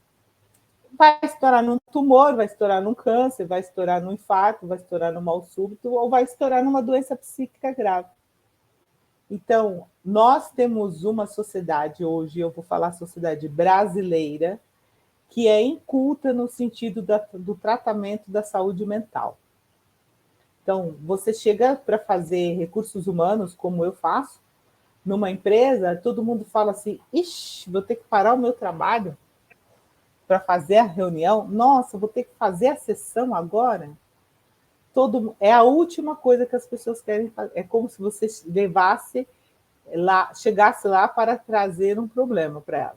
Vai estourar num tumor, vai estourar num câncer, vai estourar num infarto, vai estourar num mal súbito ou vai estourar numa doença psíquica grave. Então, nós temos uma sociedade hoje, eu vou falar sociedade brasileira, que é inculta no sentido do tratamento da saúde mental. Então, você chega para fazer recursos humanos, como eu faço, numa empresa, todo mundo fala assim: ixi, vou ter que parar o meu trabalho para fazer a reunião. Nossa, vou ter que fazer a sessão agora. É a última coisa que as pessoas querem fazer. É como se você levasse lá, chegasse lá para trazer um problema para elas.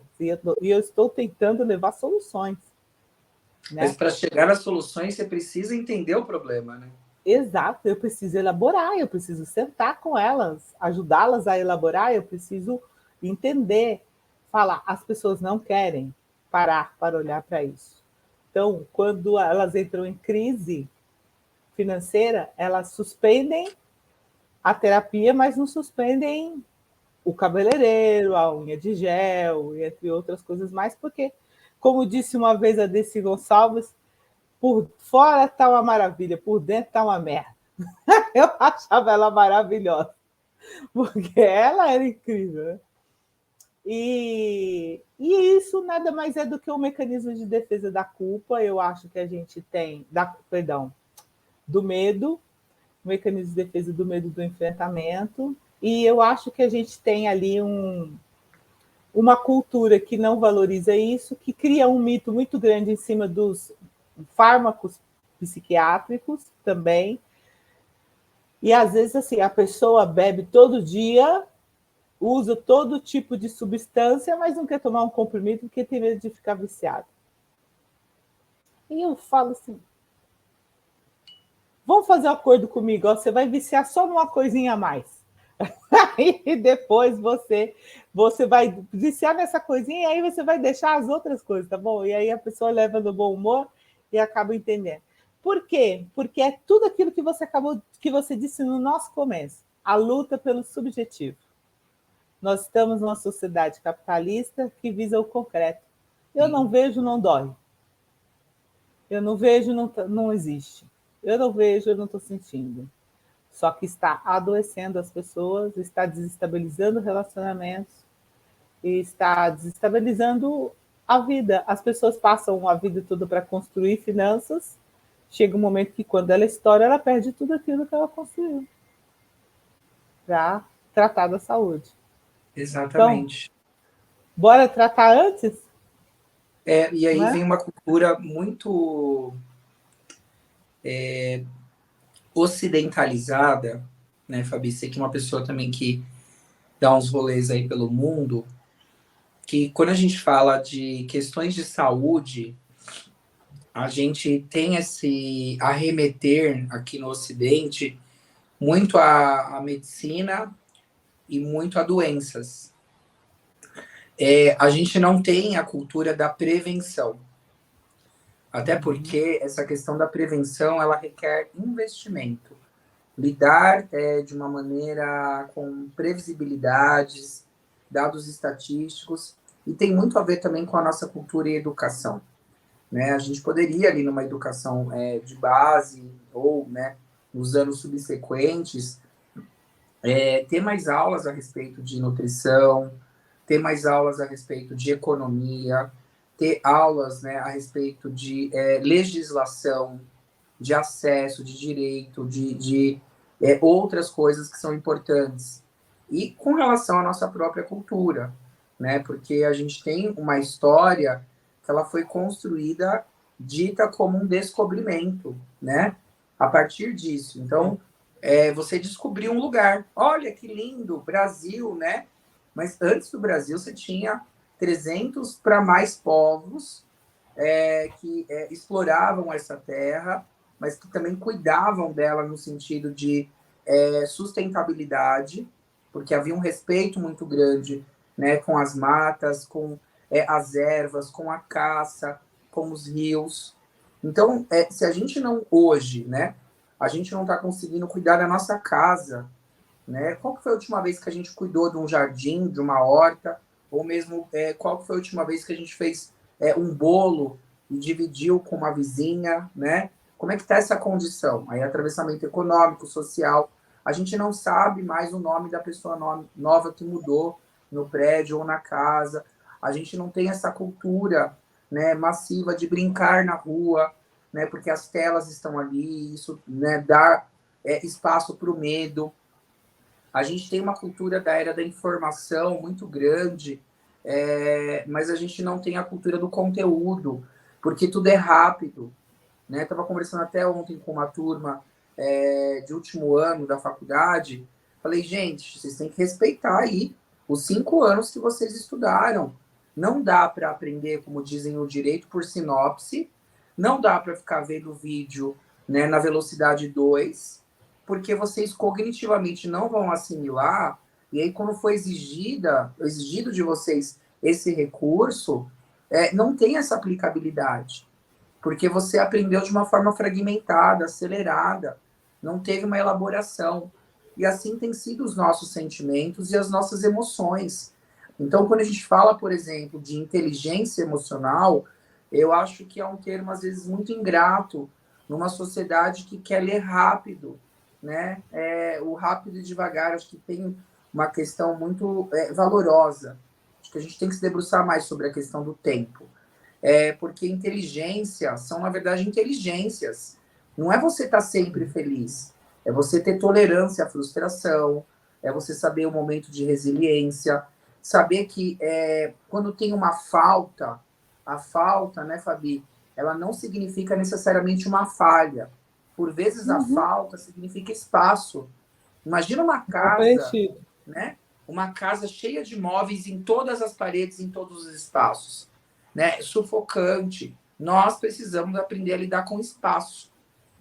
E eu estou tentando levar soluções.
Mas
Né?
para chegar às soluções, você precisa entender o problema, né?
Exato, eu preciso elaborar, eu preciso sentar com elas, ajudá-las a elaborar, eu preciso entender, falar. As pessoas não querem parar para olhar para isso. Então, quando elas entram em crise financeira, elas suspendem a terapia, mas não suspendem o cabeleireiro, a unha de gel, entre outras coisas mais, porque, como disse uma vez a Desi Gonçalves, por fora está uma maravilha, por dentro está uma merda. Eu achava ela maravilhosa, porque ela era incrível. Né? E isso nada mais é do que um mecanismo de defesa da culpa. Eu acho que a gente tem, do medo, um mecanismo de defesa do medo do enfrentamento. E eu acho que a gente tem ali uma cultura que não valoriza isso, que cria um mito muito grande em cima dos fármacos psiquiátricos também. E às vezes assim, a pessoa bebe todo dia, usa todo tipo de substância, mas não quer tomar um comprimido porque tem medo de ficar viciado. E eu falo assim: vamos fazer um acordo comigo, ó, você vai viciar só numa coisinha a mais. Aí depois você vai viciar nessa coisinha e aí você vai deixar as outras coisas, tá bom? E aí a pessoa leva no bom humor e acaba entendendo. Por quê? Porque é tudo aquilo que você disse no nosso começo, a luta pelo subjetivo. Nós estamos numa sociedade capitalista que visa o concreto. Eu não
Sim.
vejo, não dói. Eu não vejo, não, não existe. Eu não vejo, eu não estou sentindo. Só que está adoecendo as pessoas, está desestabilizando relacionamentos e está desestabilizando a vida. As pessoas passam a vida toda para construir finanças. Chega um momento que, quando ela estoura, ela perde tudo aquilo que ela construiu para tratar da saúde. Então,
Exatamente.
bora tratar antes,
E aí
né?
vem uma cultura muito ocidentalizada, né, Fabi? Você que é uma pessoa também que dá uns rolês aí pelo mundo, que quando a gente fala de questões de saúde, a gente tem esse arremeter aqui no Ocidente muito à medicina e muito a doenças. A gente não tem a cultura da prevenção. Até
Uhum.
porque essa questão da prevenção, ela requer investimento. Lidar de uma maneira com previsibilidades, dados estatísticos, e tem muito a ver também com a nossa cultura e educação. Né? A gente poderia, ali numa educação de base, ou né, nos anos subsequentes, ter mais aulas a respeito de nutrição, ter mais aulas a respeito de economia, ter aulas né, a respeito de legislação, de acesso, de direito, de outras coisas que são importantes. E com relação à nossa própria cultura, né? Porque a gente tem uma história que ela foi construída, dita como um descobrimento, né? A partir disso. Então, você descobriu um lugar. Olha que lindo, Brasil, né? Mas antes do Brasil, você tinha 300 para mais povos que exploravam essa terra, mas que também cuidavam dela no sentido de sustentabilidade, porque havia um respeito muito grande né, com as matas, com as ervas, com a caça, com os rios. Então, se a gente não, hoje, né, a gente não está conseguindo cuidar da nossa casa, né? Qual que foi a última vez que a gente cuidou de um jardim, de uma horta, ou mesmo qual que foi a última vez que a gente fez um bolo e dividiu com uma vizinha, né? Como é que está essa condição? Aí atravessamento econômico, social, a gente não sabe mais o nome da pessoa nova que mudou no prédio ou na casa. A gente não tem essa cultura, né, massiva de brincar na rua, né? Porque as telas estão ali, isso, né, dá espaço para o medo. A gente tem uma cultura da era da informação muito grande, mas a gente não tem a cultura do conteúdo, porque tudo é rápido. Né? Estava conversando até ontem com uma turma de último ano da faculdade. Falei, gente, vocês têm que respeitar aí os 5 anos que vocês estudaram. Não dá para aprender, como dizem o direito, por sinopse. Não dá para ficar vendo vídeo né, na velocidade 2 porque vocês cognitivamente não vão assimilar, e aí quando for exigido de vocês esse recurso, não tem essa aplicabilidade, porque você aprendeu de uma forma fragmentada, acelerada, não teve uma elaboração. E assim tem sido os nossos sentimentos e as nossas emoções. Então, quando a gente fala, por exemplo, de inteligência emocional, eu acho que é um termo, às vezes, muito ingrato numa sociedade que quer ler rápido, né? O rápido e devagar, acho que tem uma questão muito valorosa. Acho que a gente tem que se debruçar mais sobre a questão do tempo. Porque inteligência são, na verdade, inteligências. Não é você estar sempre feliz, é você ter tolerância à frustração, é você saber o momento de resiliência, saber que quando tem uma falta, a falta, né, Fabi, ela não significa necessariamente uma falha. Por vezes a
Uhum.
falta significa espaço. Imagina uma
Bom
casa,
preenchido.
né? Uma casa cheia de móveis em todas as paredes, em todos os espaços, né? Sufocante. Nós precisamos aprender a lidar com espaço,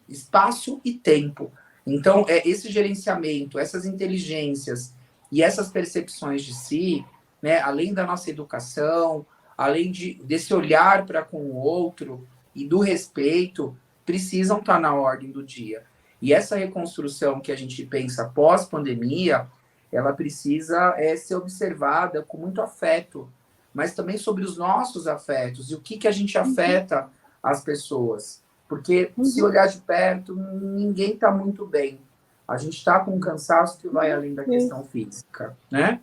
espaço e tempo. Então, esse gerenciamento, essas inteligências e essas percepções de si, né, além da nossa educação, além desse olhar para com o outro e do respeito, precisam estar na ordem do dia. E essa reconstrução que a gente pensa pós-pandemia, ela precisa ser observada com muito afeto, mas também sobre os nossos afetos e o que a gente afeta as pessoas. Porque se olhar de perto, ninguém está muito bem. A gente está com um cansaço que vai além da questão física, né?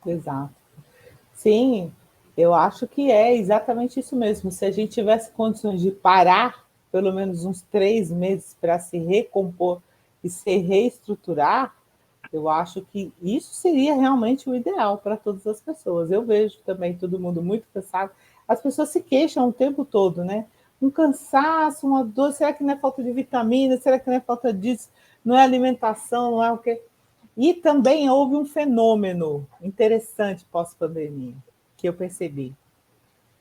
Exato. Sim, eu acho que é exatamente isso mesmo. Se a gente tivesse condições de parar pelo menos uns 3 meses para se recompor e se reestruturar, eu acho que isso seria realmente o ideal para todas as pessoas. Eu vejo também todo mundo muito cansado. As pessoas se queixam o tempo todo, né? Um cansaço, uma dor, será que não é falta de vitamina? Será que não é falta disso? Não é alimentação, não é o quê? E também houve um fenômeno interessante pós-pandemia, que eu percebi,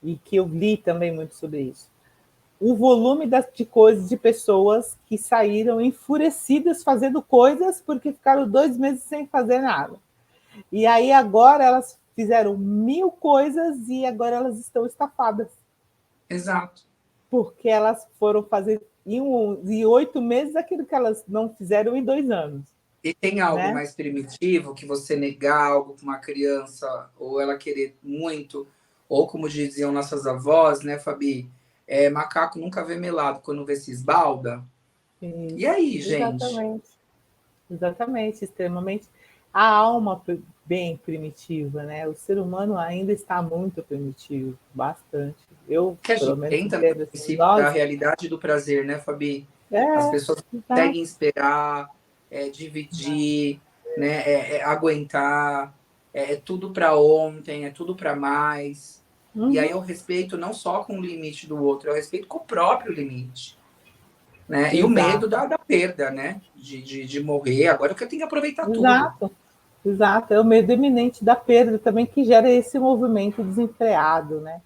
e que eu li também muito sobre isso. O volume de coisas, de pessoas que saíram enfurecidas fazendo coisas porque ficaram 2 meses sem fazer nada. E aí agora elas fizeram 1000 coisas e agora elas estão estafadas.
Exato.
Porque elas foram fazer em 8 meses aquilo que elas não fizeram em 2 anos.
E tem algo
Né?
mais primitivo que você negar algo para uma criança, ou ela querer muito, ou como diziam nossas avós, né, Fabi? Macaco nunca vê melado quando vê se esbalda. E
Isso,
aí, gente?
exatamente. Exatamente, extremamente. A alma bem primitiva, né? O ser humano ainda está muito primitivo, bastante. Eu,
Que a
pelo
gente
menos,
tem também
entendo
o
assim,
princípio da
nós.
realidade do prazer, né, Fabi? As
É,
pessoas
exato.
conseguem esperar, dividir, né, aguentar, é tudo para ontem, é tudo para mais. E aí
Uhum,
eu respeito não só com o limite do outro, eu respeito com o próprio limite. Né? E o medo
exato,
da perda, né? De morrer. Agora que eu tenho que aproveitar tudo.
exato, exato. É o medo iminente da perda também que gera esse movimento desenfreado, né?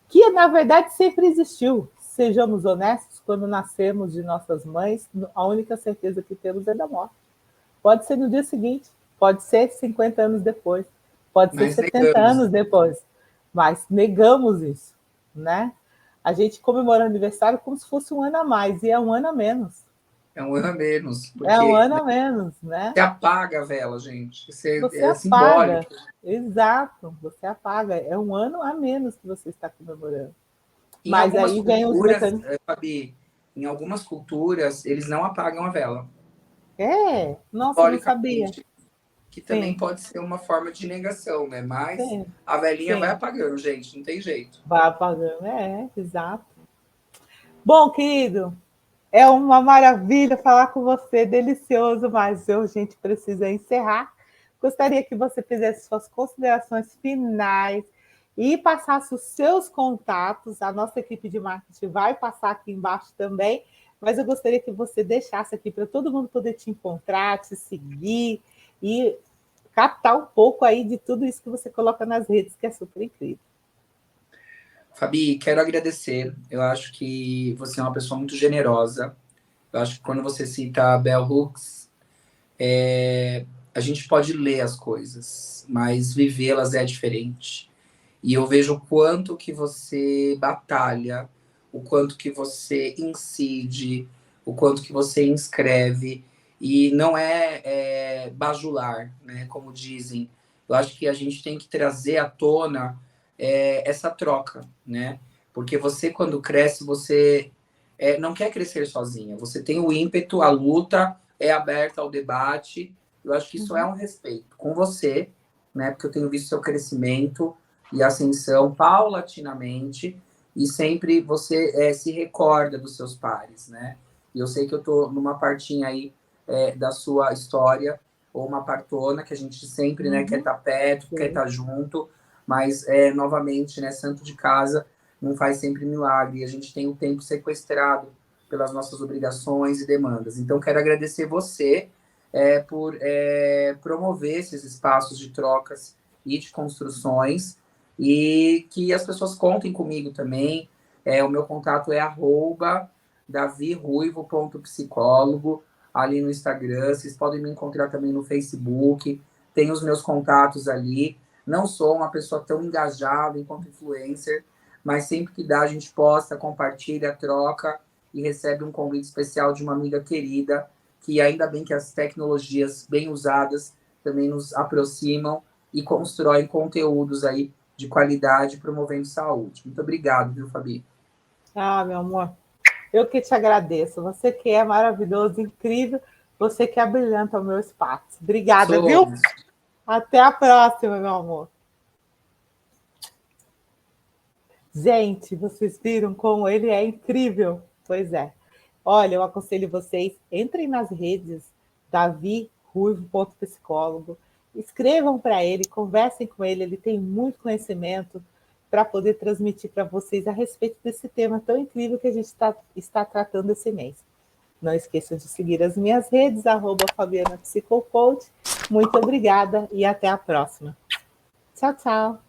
Que, na verdade, sempre existiu. Sejamos honestos, quando nascemos de nossas mães, a única certeza que temos é da morte. Pode ser no dia seguinte, pode ser 50 anos depois, pode ser
Mas
70
negamos.
anos depois, mas negamos isso, né? A gente comemora o aniversário como se fosse um ano a mais, e é um ano a menos.
É um ano a menos.
É um
Porque
ano a menos, né?
você apaga a vela, gente. Isso
Você
é
apaga.
simbólico.
Exato, você apaga. É um ano a menos que você está comemorando.
Em
Mas
algumas
aí vem os
culturas,
mecanismos.
Fabi, em algumas culturas, eles não apagam a vela.
É, nossa, não sabia.
Simbolicamente. Que também
Sim,
pode ser uma forma de negação, né? Mas
sim,
a velhinha vai
sim.
apagando, gente. Não tem jeito.
Vai apagando, exato. Bom, querido, é uma maravilha falar com você, delicioso, mas eu, gente, precisa encerrar. Gostaria que você fizesse suas considerações finais e passasse os seus contatos. A nossa equipe de marketing vai passar aqui embaixo também, mas eu gostaria que você deixasse aqui para todo mundo poder te encontrar, te seguir e captar um pouco aí de tudo isso que você coloca nas redes, que é super incrível.
Fabi, quero agradecer. Eu acho que você é uma pessoa muito generosa. Eu acho que quando você cita a Bell Hooks, a gente pode ler as coisas, mas vivê-las é diferente. E eu vejo o quanto que você batalha, o quanto que você incide, o quanto que você inscreve. E não bajular, né? Como dizem. Eu acho que a gente tem que trazer à tona essa troca, né? Porque você, quando cresce, você não quer crescer sozinha. Você tem o ímpeto, a luta é aberta ao debate. Eu acho que isso é um respeito com você, né? Porque eu tenho visto seu crescimento e ascensão paulatinamente e sempre você se recorda dos seus pares, né? E eu sei que eu tô numa partinha aí da sua história ou uma partona que a gente sempre, né, quer
Uhum,
estar perto, quer
sim.
estar junto, mas novamente, né, santo de casa não faz sempre milagre. E a gente tem o tempo sequestrado pelas nossas obrigações e demandas. Então, quero agradecer você por promover esses espaços de trocas e de construções e que as pessoas contem comigo também. O meu contato é @daviruivo.psicólogo ali no Instagram. Vocês podem me encontrar também no Facebook. Tem os meus contatos ali. Não sou uma pessoa tão engajada enquanto influencer, mas sempre que dá a gente posta, compartilha, troca e recebe um convite especial de uma amiga querida, que ainda bem que as tecnologias bem usadas também nos aproximam e constroem conteúdos aí de qualidade, promovendo saúde. Muito obrigado, viu, Fabi?
Ah, meu amor, eu que te agradeço. Você que é maravilhoso, incrível, você que abrilhanta o meu espaço. Obrigada, viu?
Somos.
Até a próxima, meu amor. Gente, vocês viram como ele é incrível? Pois é. Olha, eu aconselho vocês, entrem nas redes daviruivo.psicólogo, escrevam para ele, conversem com ele tem muito conhecimento para poder transmitir para vocês a respeito desse tema tão incrível que a gente está tratando esse mês. Não esqueçam de seguir as minhas redes, @FabianaPsicocoach. Muito obrigada e até a próxima. Tchau, tchau.